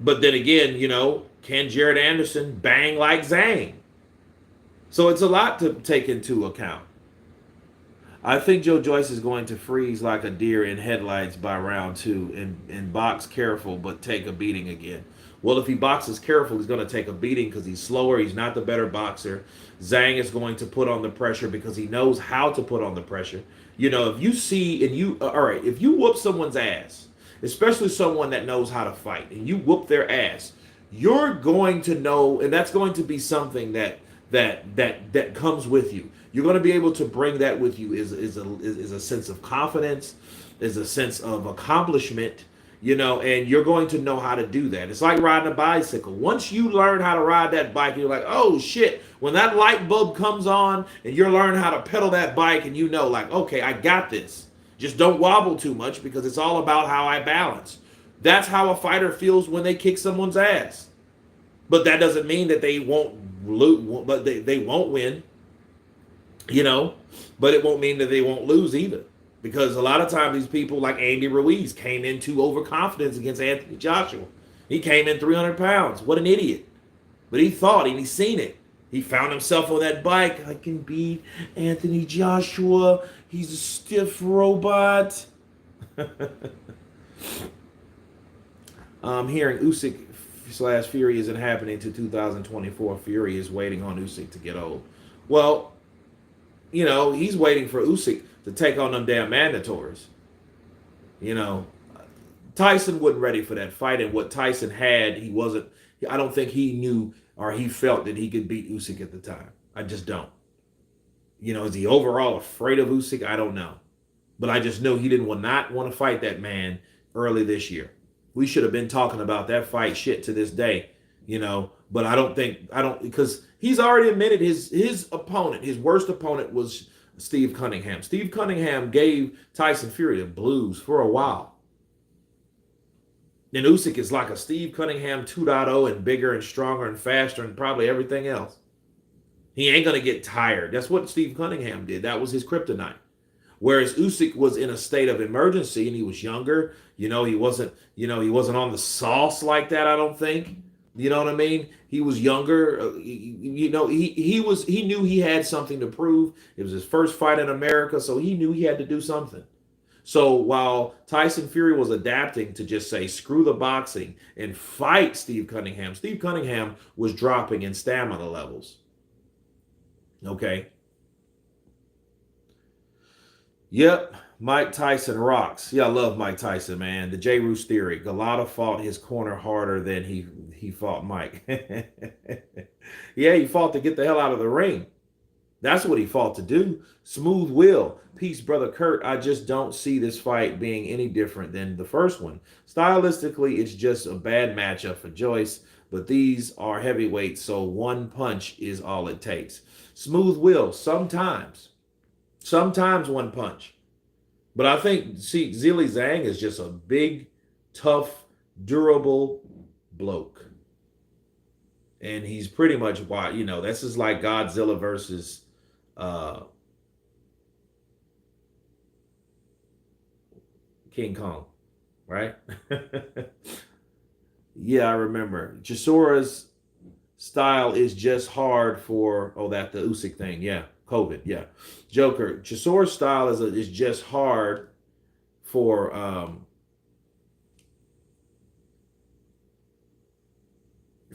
But then again, you know, can Jared Anderson bang like Zhang? So it's a lot to take into account. I think Joe Joyce is going to freeze like a deer in headlights by round 2 and box careful but take a beating again. Well, if he boxes careful, he's going to take a beating because he's slower. He's not the better boxer. Zhang is going to put on the pressure because he knows how to put on the pressure. You know, if you see and you, all right, if you whoop someone's ass, especially someone that knows how to fight, and you whoop their ass, you're going to know, and that's going to be something that comes with you. You're going to be able to bring that with you is a sense of confidence, is a sense of accomplishment. and you're going to know how to do that. It's like riding a bicycle. Once you learn how to ride that bike, you're like, oh shit. When that light bulb comes on and you're learning how to pedal that bike and like, okay, I got this. Just don't wobble too much because it's all about how I balance. That's how a fighter feels when they kick someone's ass. But that doesn't mean that they won't lose, but they won't win, but it won't mean that they won't lose either. Because a lot of times these people like Andy Ruiz came in too overconfident against Anthony Joshua. He came in 300 pounds. What an idiot. But he thought, and he seen it. He found himself on that bike. I can beat Anthony Joshua. He's a stiff robot. I'm hearing Usyk / Fury isn't happening to 2024. Fury is waiting on Usyk to get old. Well, he's waiting for Usyk to take on them damn mandatories. Tyson wasn't ready for that fight, and what Tyson had, he wasn't. I don't think he knew or he felt that he could beat Usyk at the time. I just don't. Is he overall afraid of Usyk? I don't know. But I just know he not want to fight that man early this year. We should have been talking about that fight shit to this day, But I don't because he's already admitted his opponent, his worst opponent was Steve Cunningham. Steve Cunningham gave Tyson Fury the blues for a while. And Usyk is like a Steve Cunningham 2.0 and bigger and stronger and faster and probably everything else. He ain't going to get tired. That's what Steve Cunningham did. That was his kryptonite. Whereas Usyk was in a state of emergency and he was younger. He wasn't on the sauce like that, I don't think. You know what I mean? He was younger. He knew he had something to prove. It was his first fight in America, so he knew he had to do something. So while Tyson Fury was adapting to just say, screw the boxing and fight Steve Cunningham was dropping in stamina levels. Okay. Yep. Mike Tyson rocks. Yeah, I love Mike Tyson, man. The J. Roos theory. Galata fought his corner harder than he fought Mike. Yeah, he fought to get the hell out of the ring. That's what he fought to do. Smooth will. Peace, brother Kurt. I just don't see this fight being any different than the first one. Stylistically, it's just a bad matchup for Joyce, but these are heavyweights, so one punch is all it takes. Smooth will. Sometimes one punch. But I think, Zhilei Zhang is just a big, tough, durable bloke. And he's pretty much why, this is like Godzilla versus King Kong, right? Yeah, I remember. Chisora's style is just hard for, that the Usyk thing, yeah. COVID, yeah. Joker, Chisora's style is just hard for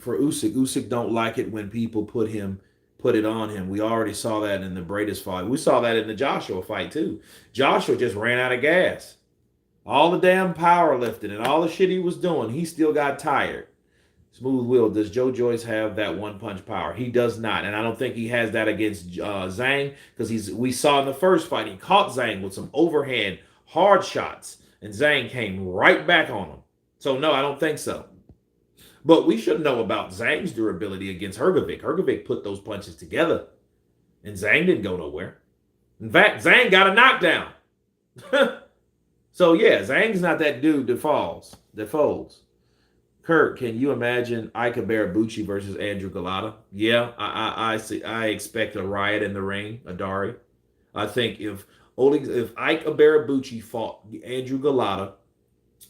Usyk. Usyk don't like it when people put it on him. We already saw that in the Bradis fight. We saw that in the Joshua fight too. Joshua just ran out of gas. All the damn powerlifting and all the shit he was doing, he still got tired. Smooth will. Does Joe Joyce have that one punch power? He does not, and I don't think he has that against Zhang because we saw in the first fight he caught Zhang with some overhand hard shots, and Zhang came right back on him. So no, I don't think so. But we should know about Zhang's durability against Hrgovic. Hrgovic put those punches together, and Zhang didn't go nowhere. In fact, Zhang got a knockdown. So yeah, Zhang's not that dude that folds. Kurt, can you imagine Ike Ibeabuchi versus Andrew Galata? Yeah, I see. I expect a riot in the ring, Adari. I think if Ike Ibeabuchi fought Andrew Galata,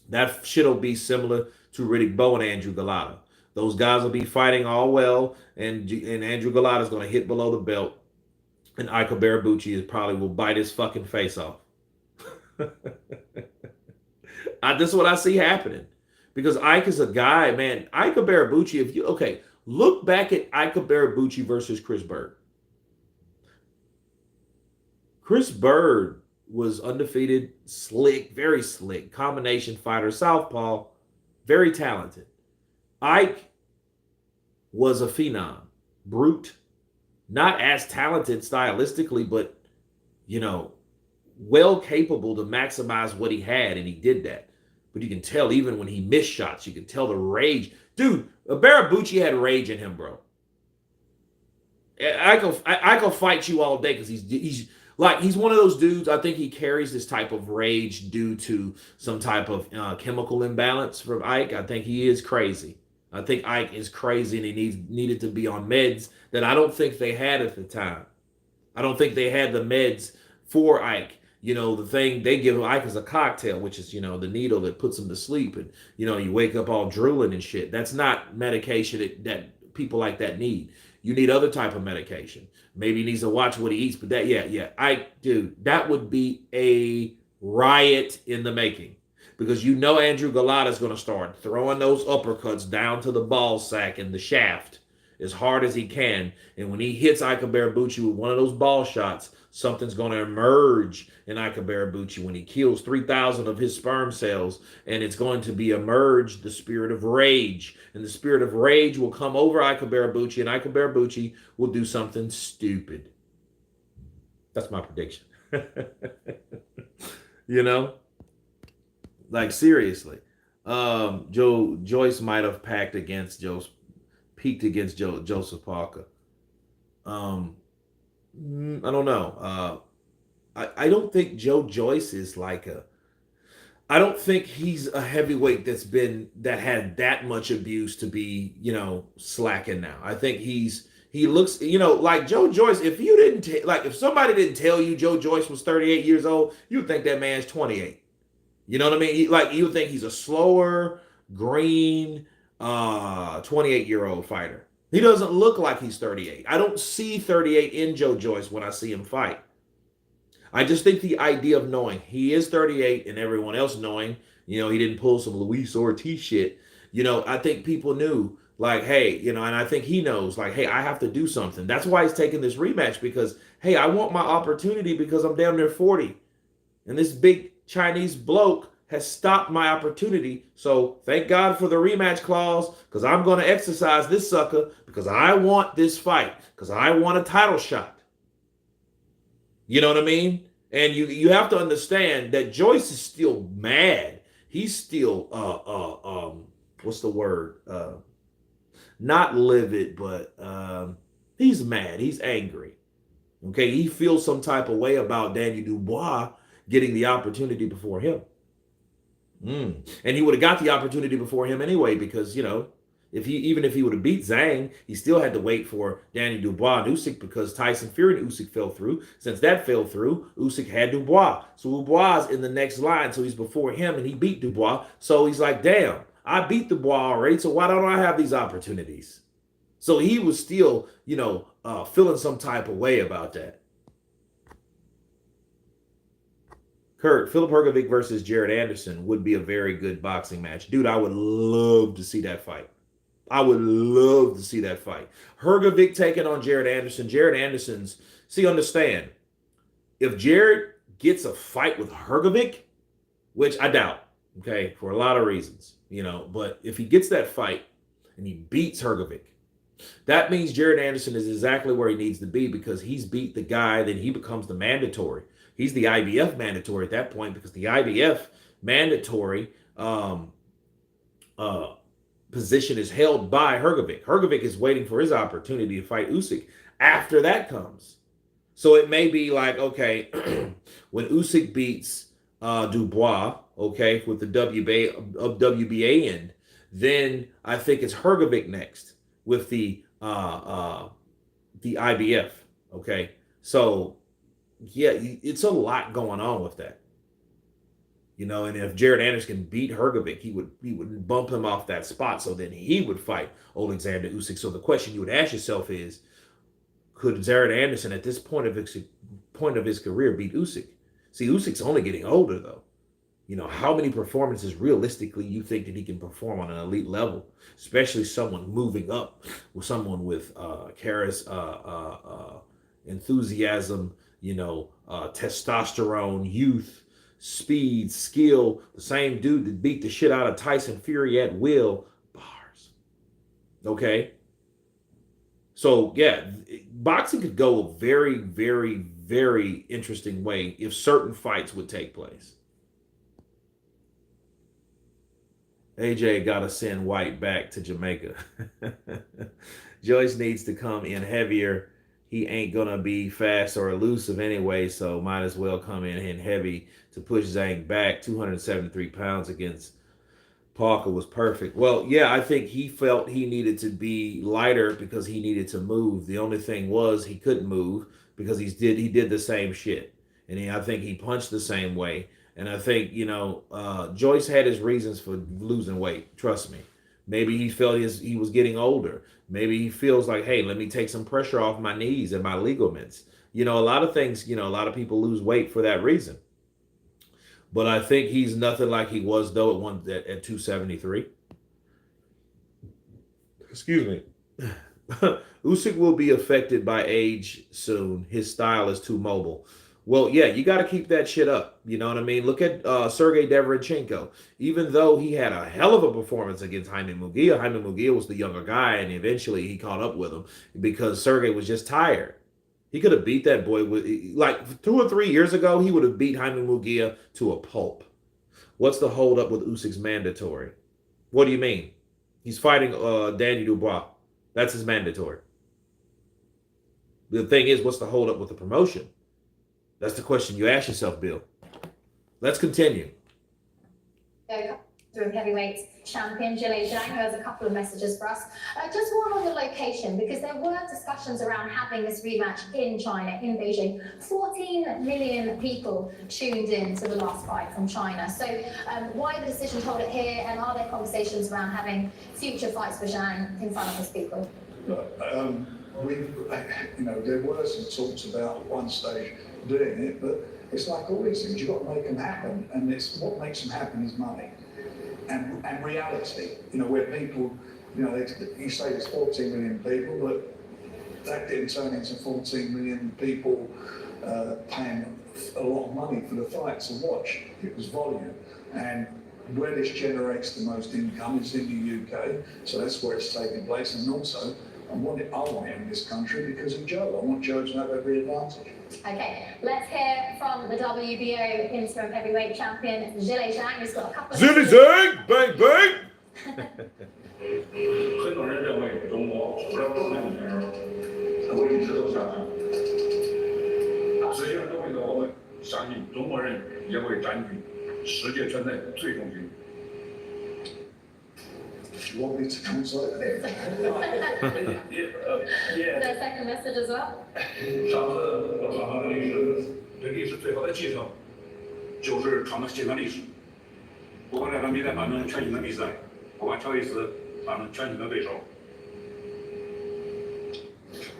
that shit'll be similar to Riddick Bowe and Andrew Galata. Those guys will be fighting all well, and Andrew Galata's going to hit below the belt, and Ike Ibeabuchi will bite his fucking face off. This is what I see happening. Because Ike is a guy, man. Ike Ibeabuchi, look back at Ike Ibeabuchi versus Chris Bird. Chris Bird was undefeated, slick, very slick, combination fighter, southpaw, very talented. Ike was a phenom, brute, not as talented stylistically, but, well capable to maximize what he had, and he did that. but you can tell even when he missed shots, you can tell the rage. Dude, Ibeabuchi had rage in him, bro. I go fight you all day because he's like he's one of those dudes. I think he carries this type of rage due to some type of chemical imbalance from Ike. I think he is crazy. I think Ike is crazy and he needed to be on meds that I don't think they had at the time. I don't think they had the meds for Ike. You know, the thing they give Ike is a cocktail, which is, the needle that puts him to sleep. And, you wake up all drooling and shit. That's not medication that people like that need. You need other type of medication. Maybe he needs to watch what he eats. But yeah. Dude, that would be a riot in the making. Because Andrew Galata is going to start throwing those uppercuts down to the ball sack and the shaft as hard as he can. And when he hits Ike Ibeabuchi with one of those ball shots, something's going to emerge in Ike Ibeabuchi when he kills 3,000 of his sperm cells. And it's going to be emerged the spirit of rage. And the spirit of rage will come over Ike Ibeabuchi, and Ike Ibeabuchi will do something stupid. That's my prediction. Like seriously. Joe Joyce might have peaked against Joseph Parker. I don't know. I don't think Joe Joyce is I don't think he's a heavyweight that had that much abuse to be, slacking now. I think he looks, like Joe Joyce. If you didn't if somebody didn't tell you Joe Joyce was 38 years old, you'd think that man's 28. You know what I mean? You would think he's a slower, green, 28-year-old fighter. He doesn't look like he's 38. I don't see 38 in Joe Joyce when I see him fight. I just think the idea of knowing he is 38 and everyone else knowing, he didn't pull some Luis Ortiz shit. I think people knew, hey, and I think he knows, hey, I have to do something. That's why he's taking this rematch because, hey, I want my opportunity because I'm damn near 40. And this big Chinese bloke has stopped my opportunity. So thank God for the rematch clause because I'm going to exercise this sucker because I want this fight because I want a title shot. You know what I mean? And you have to understand that Joyce is still mad. He's still what's the word? Not livid, but he's mad. He's angry. Okay, he feels some type of way about Daniel Dubois getting the opportunity before him. And he would have got the opportunity before him anyway because, if he would have beat Zhang, he still had to wait for Danny Dubois and Usyk because Tyson Fury and Usyk fell through. Since that fell through, Usyk had Dubois. So Dubois is in the next line, so he's before him and he beat Dubois. So he's like, damn, I beat Dubois already, so why don't I have these opportunities? So he was still, feeling some type of way about that. Kurt, Philip Hrgovic versus Jared Anderson would be a very good boxing match. Dude, I would love to see that fight. I would love to see that fight. Hrgovic taking on Jared Anderson. Jared Anderson's, understand, if Jared gets a fight with Hrgovic, which I doubt, okay, for a lot of reasons, but if he gets that fight and he beats Hrgovic, that means Jared Anderson is exactly where he needs to be because he's beat the guy, then he becomes the mandatory. He's the IBF mandatory at that point because the IBF mandatory position is held by Hrgovic. Hrgovic is waiting for his opportunity to fight Usyk after that comes. So it may be like, okay, when Usyk beats Dubois, okay, with the WBA end, then I think it's Hrgovic next with the IBF, okay? So yeah, it's a lot going on with that. And if Jared Anderson can beat Hrgovic, he would bump him off that spot. So then he would fight Alexander Usyk. So the question you would ask yourself is, could Jared Anderson at this point of his career beat Usyk? See, Usyk's only getting older though. How many performances realistically you think that he can perform on an elite level, especially someone moving up with someone with enthusiasm, testosterone, youth, speed, skill, the same dude that beat the shit out of Tyson Fury at will. Bars. Okay? So, yeah, boxing could go a very, very, very interesting way if certain fights would take place. AJ got to send White back to Jamaica. Joyce needs to come in heavier. He ain't going to be fast or elusive anyway, so might as well come in heavy to push Zhang back. 273 pounds against Parker was perfect. Well, yeah, I think he felt he needed to be lighter because he needed to move. The only thing was he couldn't move because he did the same shit, and I think he punched the same way. And I think Joyce had his reasons for losing weight. Trust me. Maybe he felt he was getting older. Maybe he feels like, hey, let me take some pressure off my knees and my ligaments. A lot of things. A lot of people lose weight for that reason. But I think he's nothing like he was though at 273. Excuse me. Usyk will be affected by age soon. His style is too mobile. Well, yeah, you got to keep that shit up. You know what I mean? Look at Sergey Deverenchenko. Even though he had a hell of a performance against Jaime Munguia was the younger guy, and eventually he caught up with him because Sergey was just tired. He could have beat that boy like 2 or 3 years ago. He would have beat Jaime Munguia to a pulp. What's the holdup with Usyk's mandatory? What do you mean? He's fighting Danny Dubois. That's his mandatory. The thing is, what's the holdup with the promotion? That's the question you ask yourself, Bill. Let's continue. Through heavyweight champion Zhilei Zhang, who has a couple of messages for us. Just one on the location, because there were discussions around having this rematch in China, in Beijing. 14 million people tuned in to the last fight from China. So why the decision to hold it here, and are there conversations around having future fights for Zhang in front of his people? There were some talks about at one stage doing it, but it's like all these things, you've got to make them happen, and what makes them happen is money. And reality, where people, you say there's 14 million people, but that didn't turn into 14 million people paying a lot of money for the fight to watch. It was volume. And where this generates the most income is in the UK, so that's where it's taking place. And also, I want it in this country because of Joe. I want Joe to have every advantage. Okay, let's hear from the WBO interim heavyweight champion Zhilei Zhang, who's got a couple of... Zhilei Zhang, bang bang. 很多人认为中国除了动员里面会一直都下去，这些人都会我们相信中国人也会占据世界拳赛最中心。 You want me to translate it? The second message as well. 上次我创造的历史，对历史最好的继承就是创造新的历史。不管这场比赛反正全新的比赛，不管乔伊斯反正全新的对手。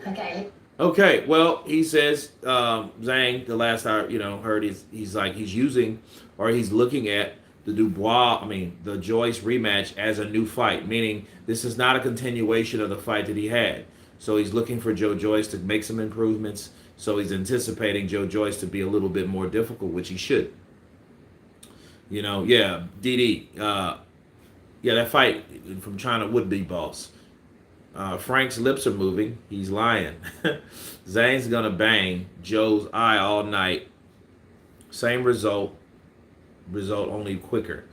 Okay. Okay, well, he says Zhang, the last I heard, he's using or he's looking at the Joyce rematch as a new fight, meaning this is not a continuation of the fight that he had. So he's looking for Joe Joyce to make some improvements. So he's anticipating Joe Joyce to be a little bit more difficult, which he should. DD. That fight from China would be boss. Frank's lips are moving. He's lying. Zhang's gonna bang Joe's eye all night. Same result only quicker.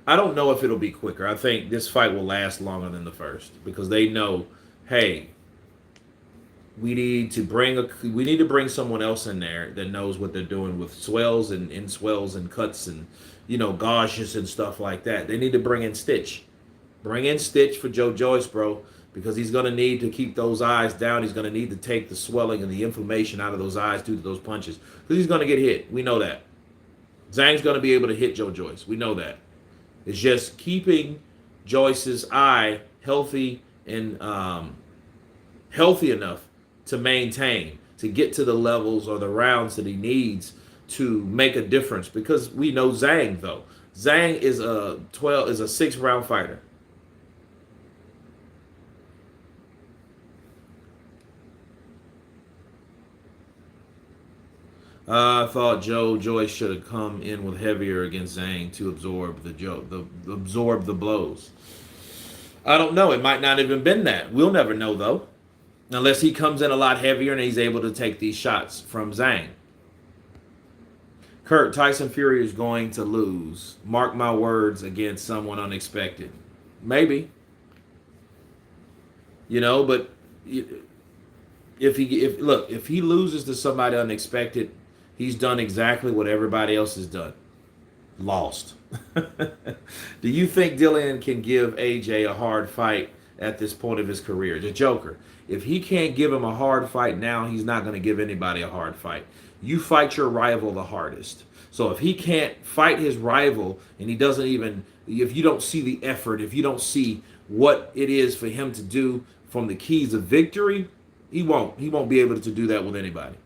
I don't know if it'll be quicker. I think this fight will last longer than the first because they know, hey, we need to bring someone else in there that knows what they're doing with swells and in swells and cuts and gauges and stuff like that. They need to bring in Stitch. Bring in Stitch for Joe Joyce, bro, because he's going to need to keep those eyes down. He's going to need to take the swelling and the inflammation out of those eyes due to those punches because he's going to get hit. We know that. Zhang's going to be able to hit Joe Joyce. We know that. It's just keeping Joyce's eye healthy and healthy enough to maintain, to get to the levels or the rounds that he needs to make a difference. Because we know Zhang, though. Zhang is a 6-round fighter. I thought Joe Joyce should have come in with heavier against Zhang to absorb the blows. I don't know. It might not have even been that. We'll never know though, unless he comes in a lot heavier and he's able to take these shots from Zhang. Kurt, Tyson Fury is going to lose. Mark my words, against someone unexpected. Maybe. But if he loses to somebody unexpected, he's done exactly what everybody else has done. Lost. Do you think Dillian can give AJ a hard fight at this point of his career? The Joker. If he can't give him a hard fight now, he's not going to give anybody a hard fight. You fight your rival the hardest. So if he can't fight his rival and he doesn't even, if you don't see the effort, if you don't see what it is for him to do from the keys of victory, he won't be able to do that with anybody.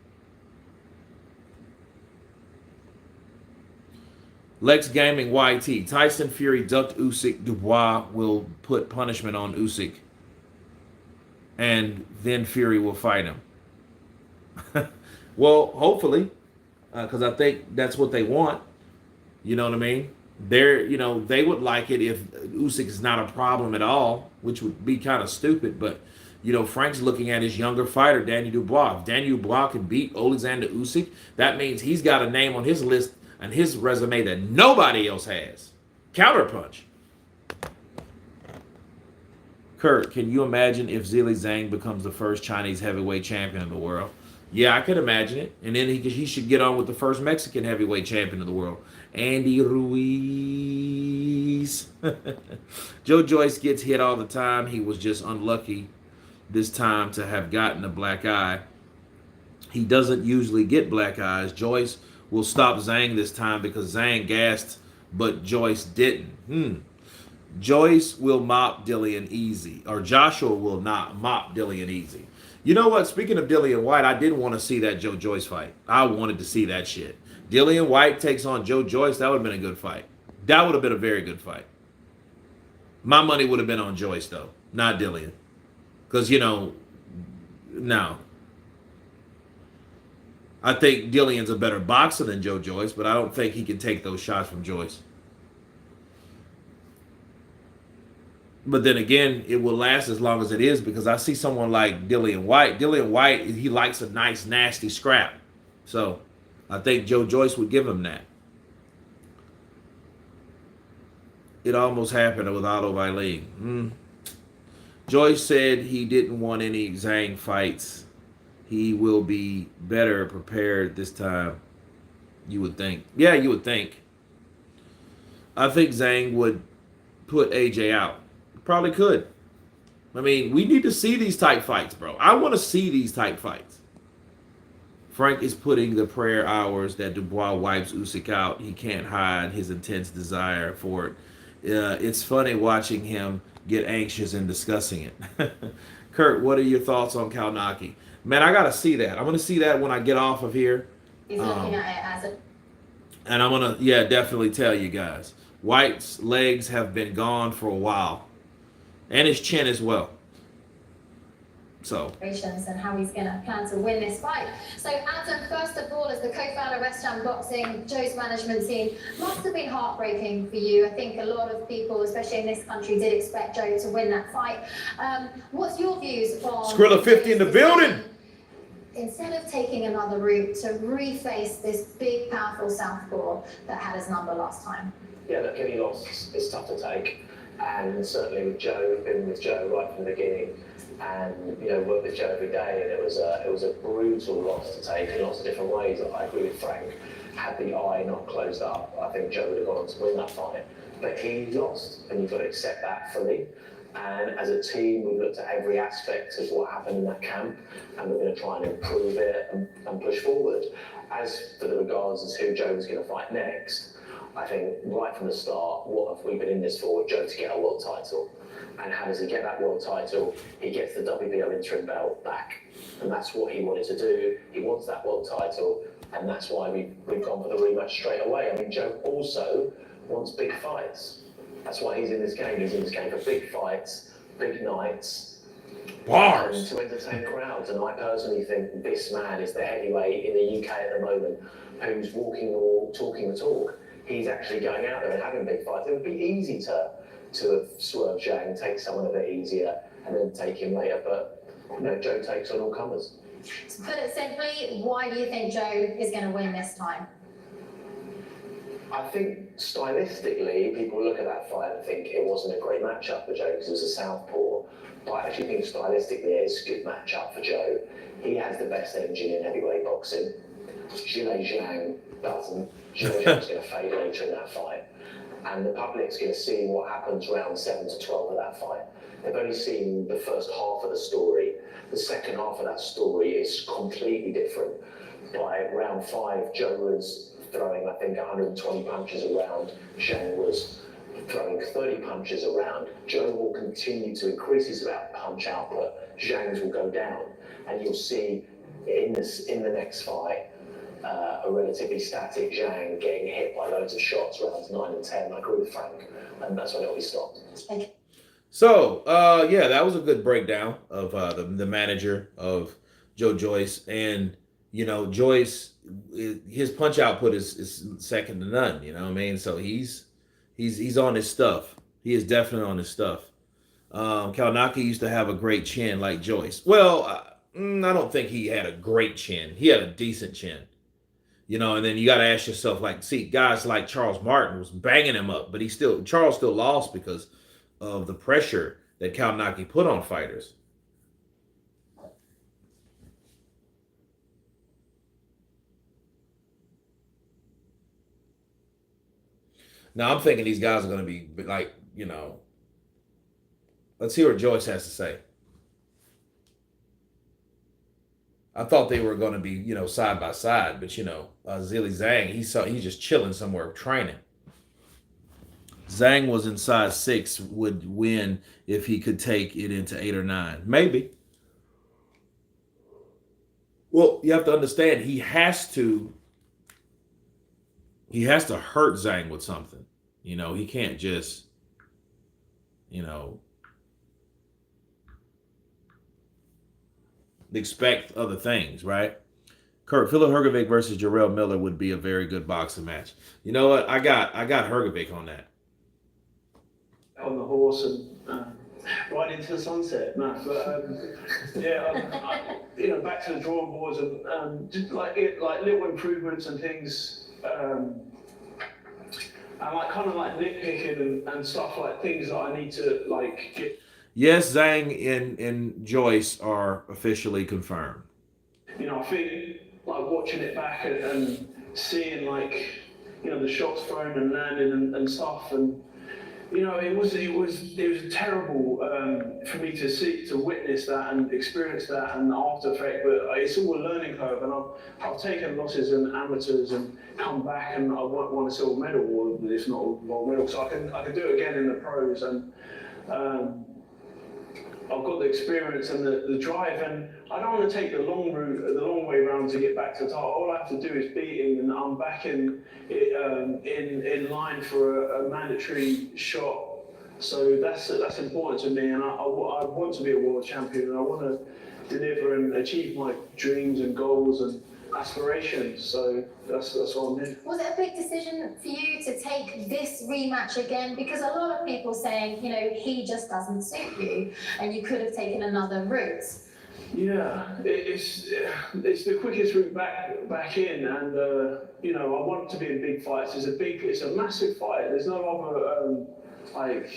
Lex Gaming YT. Tyson Fury ducked Usyk. Dubois will put punishment on Usyk. And then Fury will fight him. Well, hopefully. Because I think that's what they want. You know what I mean? They would like it if Usyk is not a problem at all, which would be kind of stupid. But, Frank's looking at his younger fighter, Daniel Dubois. If Daniel Dubois can beat Alexander Usyk, that means he's got a name on his list and his resume that nobody else has. Counterpunch. Kurt, can you imagine if Zhang becomes the first Chinese heavyweight champion of the world? Yeah, I could imagine it. And then he should get on with the first Mexican heavyweight champion of the world, Andy Ruiz. Joe Joyce gets hit all the time. He was just unlucky this time to have gotten a black eye. He doesn't usually get black eyes. Joyce will stop Zhang this time because Zhang gassed, but Joyce didn't. Joyce will mop Dillian easy, or Joshua will not mop Dillian easy. You know what? Speaking of Dillian White, I didn't want to see that Joe Joyce fight. I wanted to see that shit. Dillian White takes on Joe Joyce. That would have been a good fight. That would have been a very good fight. My money would have been on Joyce, though, not Dillian. Because, no. I think Dillian's a better boxer than Joe Joyce, but I don't think he can take those shots from Joyce. But then again, it will last as long as it is because I see someone like Dillian White. Dillian White, he likes a nice, nasty scrap. So I think Joe Joyce would give him that. It almost happened with Otto Wylien. Joyce said he didn't want any Zhang fights. He will be better prepared this time, you would think. Yeah, you would think. I think Zhang would put AJ out. Probably could. I mean, we need to see these type fights, bro. I want to see these type fights. Frank is putting the prayer hours that Dubois wipes Usyk out. He can't hide his intense desire for it. It's funny watching him get anxious and discussing it. Kurt, what are your thoughts on Kalnaki? Man, I got to see that. I'm going to see that when I get off of here. He's looking at it as a... And I'm going to, definitely tell you guys. White's legs have been gone for a while. And his chin as well. So. And how he's going to plan to win this fight. So, Adam, first of all, as the co-founder of Zhang Boxing, Joe's management team, must have been heartbreaking for you. I think a lot of people, especially in this country, did expect Joe to win that fight. What's your views on... Skrilla 50 in the building! Instead of taking another route to reface this big, powerful southpaw that had his number last time? Yeah, look, any loss is tough to take. And certainly with Joe, we've been with Joe right from the beginning, and worked with Joe every day. And it was a brutal loss to take in lots of different ways. I agree with Frank. Had the eye not closed up, I think Joe would have gone on to win that fight. But he lost, and you've got to accept that fully. And as a team, we've looked at every aspect of what happened in that camp, and we're going to try and improve it and push forward. As for the regards as who Joe was going to fight next, I think right from the start, what have we been in this for? Joe to get a world title. And how does he get that world title? He gets the WBO interim belt back. And that's what he wanted to do. He wants that world title. And that's why we've gone for the rematch straight away. I mean, Joe also wants big fights. That's why he's in this game. He's in this game for big fights, big nights. Bars! And to entertain crowds. And I personally think this man is the heavyweight in the UK at the moment who's walking the walk, talking the talk. He's actually going out there and having big fights. It would be easy to have swerved Zhang, take someone a bit easier, and then take him later. But Joe takes on all comers. To put it simply, why do you think Joe is going to win this time? I think stylistically, people look at that fight and think it wasn't a great matchup for Joe because it was a southpaw. But I actually think stylistically it is a good matchup for Joe. He has the best engine in heavyweight boxing. Zhilei Zhang doesn't. Zhilei Zhang's going to fade later in that fight. And the public's going to see what happens round 7 to 12 of that fight. They've only seen the first half of the story. The second half of that story is completely different. By round 5, Joe was throwing, I think, 120 punches around. Zhang was throwing 30 punches around. Joe will continue to increase his punch output. Zhang's will go down. And you'll see in the next fight, a relatively static Zhang getting hit by loads of shots rounds 9 and 10. I agree with Frank, and that's when it'll be stopped. Okay. So, yeah, that was a good breakdown of the manager of Joe Joyce. And, you know, Joyce, his punch output is second to none, you know what I mean? So he's on his stuff. He is definitely on his stuff. Kalnaki used to have a great chin like Joyce. Well, I don't think he had a great chin. He had a decent chin. You know, and then you got to ask yourself, like, see, guys like Charles Martin was banging him up, but Charles still lost because of the pressure that Kalnaki put on fighters. Now, I'm thinking these guys are going to be like, you know, let's see what Joyce has to say. I thought they were going to be, you know, side by side, but, you know, Zhilei Zhang, he's just chilling somewhere training. Zhang was in size 6, would win if he could take it into 8 or 9. Maybe. Well, you have to understand, he has to hurt Zhang with something. You know, he can't just, you know, expect other things, right? Philip Hrgovic versus Jarrell Miller would be a very good boxing match. You know what? I got Hrgovic on that. On the horse and ride into the sunset. No, but you know, back to the drawing boards and just like little improvements and things, and like kind of like nitpicking and stuff, like things that I need to like get. Yes, Zhang and Joyce are officially confirmed. You know, I think like watching it back and seeing like, you know, the shots thrown and landing and stuff, and you know, it was terrible for me to witness that and experience that and the after effect. But it's all a learning curve, and I've taken losses in amateurs and come back and I won a silver medal, or if not a gold medal, so I can do it again in the pros, and I've got the experience and the drive, and I don't want to take the long route, the long way around to get back to the title. All I have to do is beat him, and I'm back in line for a mandatory shot. So that's important to me, and I want to be a world champion, and I want to deliver and achieve my dreams and goals and aspirations. So that's what I'm in. Was it a big decision for you to take this rematch again? Because a lot of people saying, you know, he just doesn't suit you, and you could have taken another route. Yeah, it's the quickest route back in, and you know, I want to be in big fights. It's a massive fight. There's no other like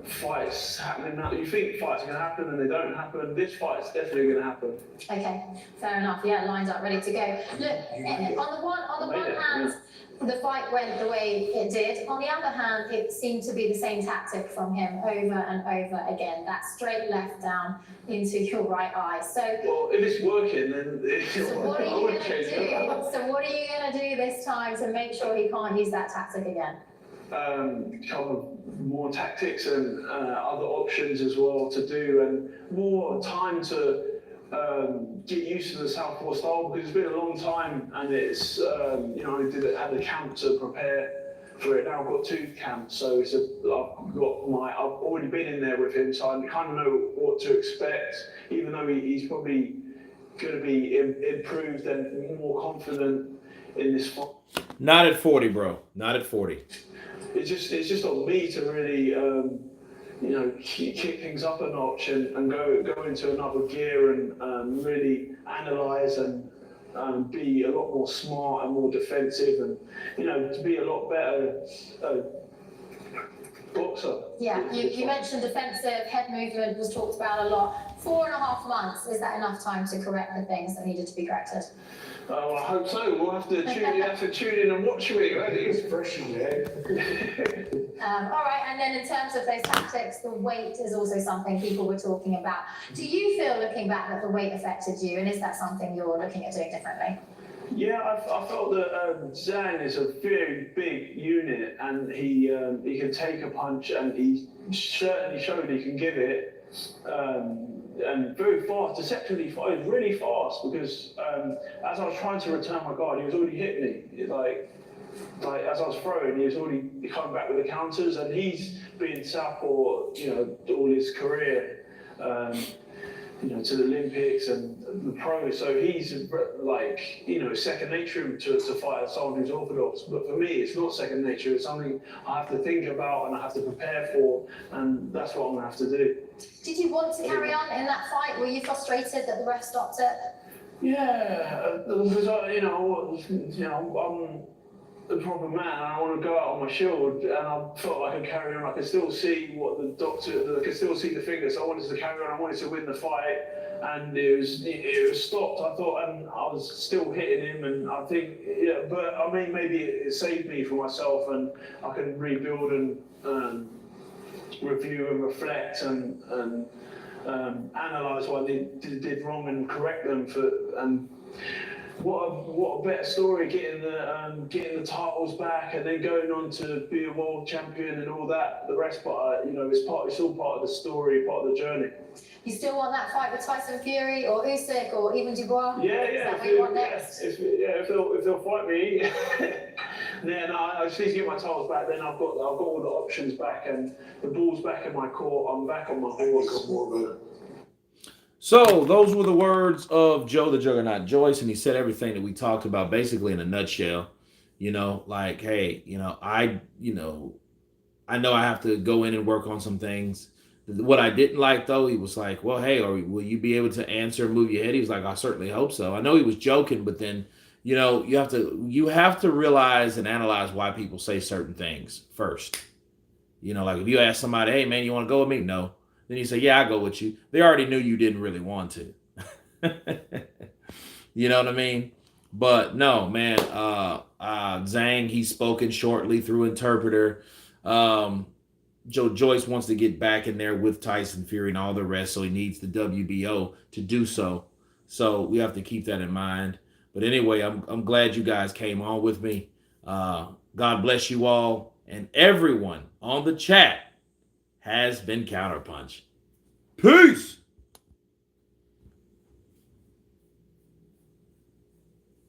fights happening now. You think fights are going to happen and they don't happen. This fight's definitely going to happen. Okay, fair enough. Yeah, lined up, ready to go. Look, on the one hand, the fight went the way it did. On the other hand, it seemed to be the same tactic from him over and over again. That straight left down into your right eye. So, well, if it's working, then what are you going to do? So what are you going to do this time to make sure he can't use that tactic again? Cover more tactics and other options as well to do, and more time to get used to the southpaw style, because it's been a long time, and it's you know, I had a camp to prepare for it. Now I've got 2 camps, so I've already been in there with him, so I kind of know what to expect, even though he's probably going to be improved and more confident in this fight. Not at 40, bro. Not at 40. It's just on me to really, you know, kick things up a notch and go into another gear and really analyse and be a lot more smart and more defensive, and to be a lot better boxer. Yeah, you mentioned defensive, head movement was talked about a lot. 4.5 months, is that enough time to correct the things that needed to be corrected? Well, I hope so. We'll have to tune in and watch it. It's fresh in there. All right, and then in terms of those tactics, the weight is also something people were talking about. Do you feel, looking back, that the weight affected you, and is that something you're looking at doing differently? Yeah, I felt that Zhang is a very big unit, and he can take a punch, and he certainly showed he can give it. And very fast, deceptively fast, really fast, because as I was trying to return my guard, he was already hitting me. Like as I was throwing, he was already coming back with the counters, and he's been southpaw, all his career, to the Olympics and the pros. So he's second nature to fight someone who's orthodox. But for me, it's not second nature. It's something I have to think about and I have to prepare for, and that's what I'm gonna have to do. Did you want to carry on in that fight? Were you frustrated that the ref stopped it? Yeah, because I'm a proper man, and I want to go out on my shield, and I felt like I could carry on. I could still see what the doctor, I could still see the fingers. So I wanted to carry on. I wanted to win the fight, and it was stopped. I thought, and I was still hitting him, and I think, but I mean, maybe it saved me for myself, and I can rebuild and review and reflect and analyse what I did wrong and correct them and. What a better story, getting the titles back and then going on to be a world champion and all that. The rest, but it's all part of the story, part of the journey. You still want that fight with Tyson Fury or Usyk or even Dubois? Yeah. Is that what you want next? If they'll fight me, then I just need to get my titles back. Then I've got all the options back and the ball's back in my court. I'm back on my horse. So those were the words of Joe the Juggernaut Joyce, and he said everything that we talked about basically in a nutshell. Hey, I know I have to go in and work on some things. What I didn't like, though, he was like, well, hey, will you be able to answer and move your head? He was like, I certainly hope so. I know he was joking, but then, you have to realize and analyze why people say certain things first. Like if you ask somebody, hey, man, you want to go with me? No. Then you say, yeah, I'll go with you. They already knew you didn't really want to. You know what I mean? But no, man, Zhang, he's spoken shortly through interpreter. Joe Joyce wants to get back in there with Tyson Fury and all the rest, so he needs the WBO to do so. So we have to keep that in mind. But anyway, I'm glad you guys came on with me. God bless you all. And everyone on the chat has been counterpunched. Peace!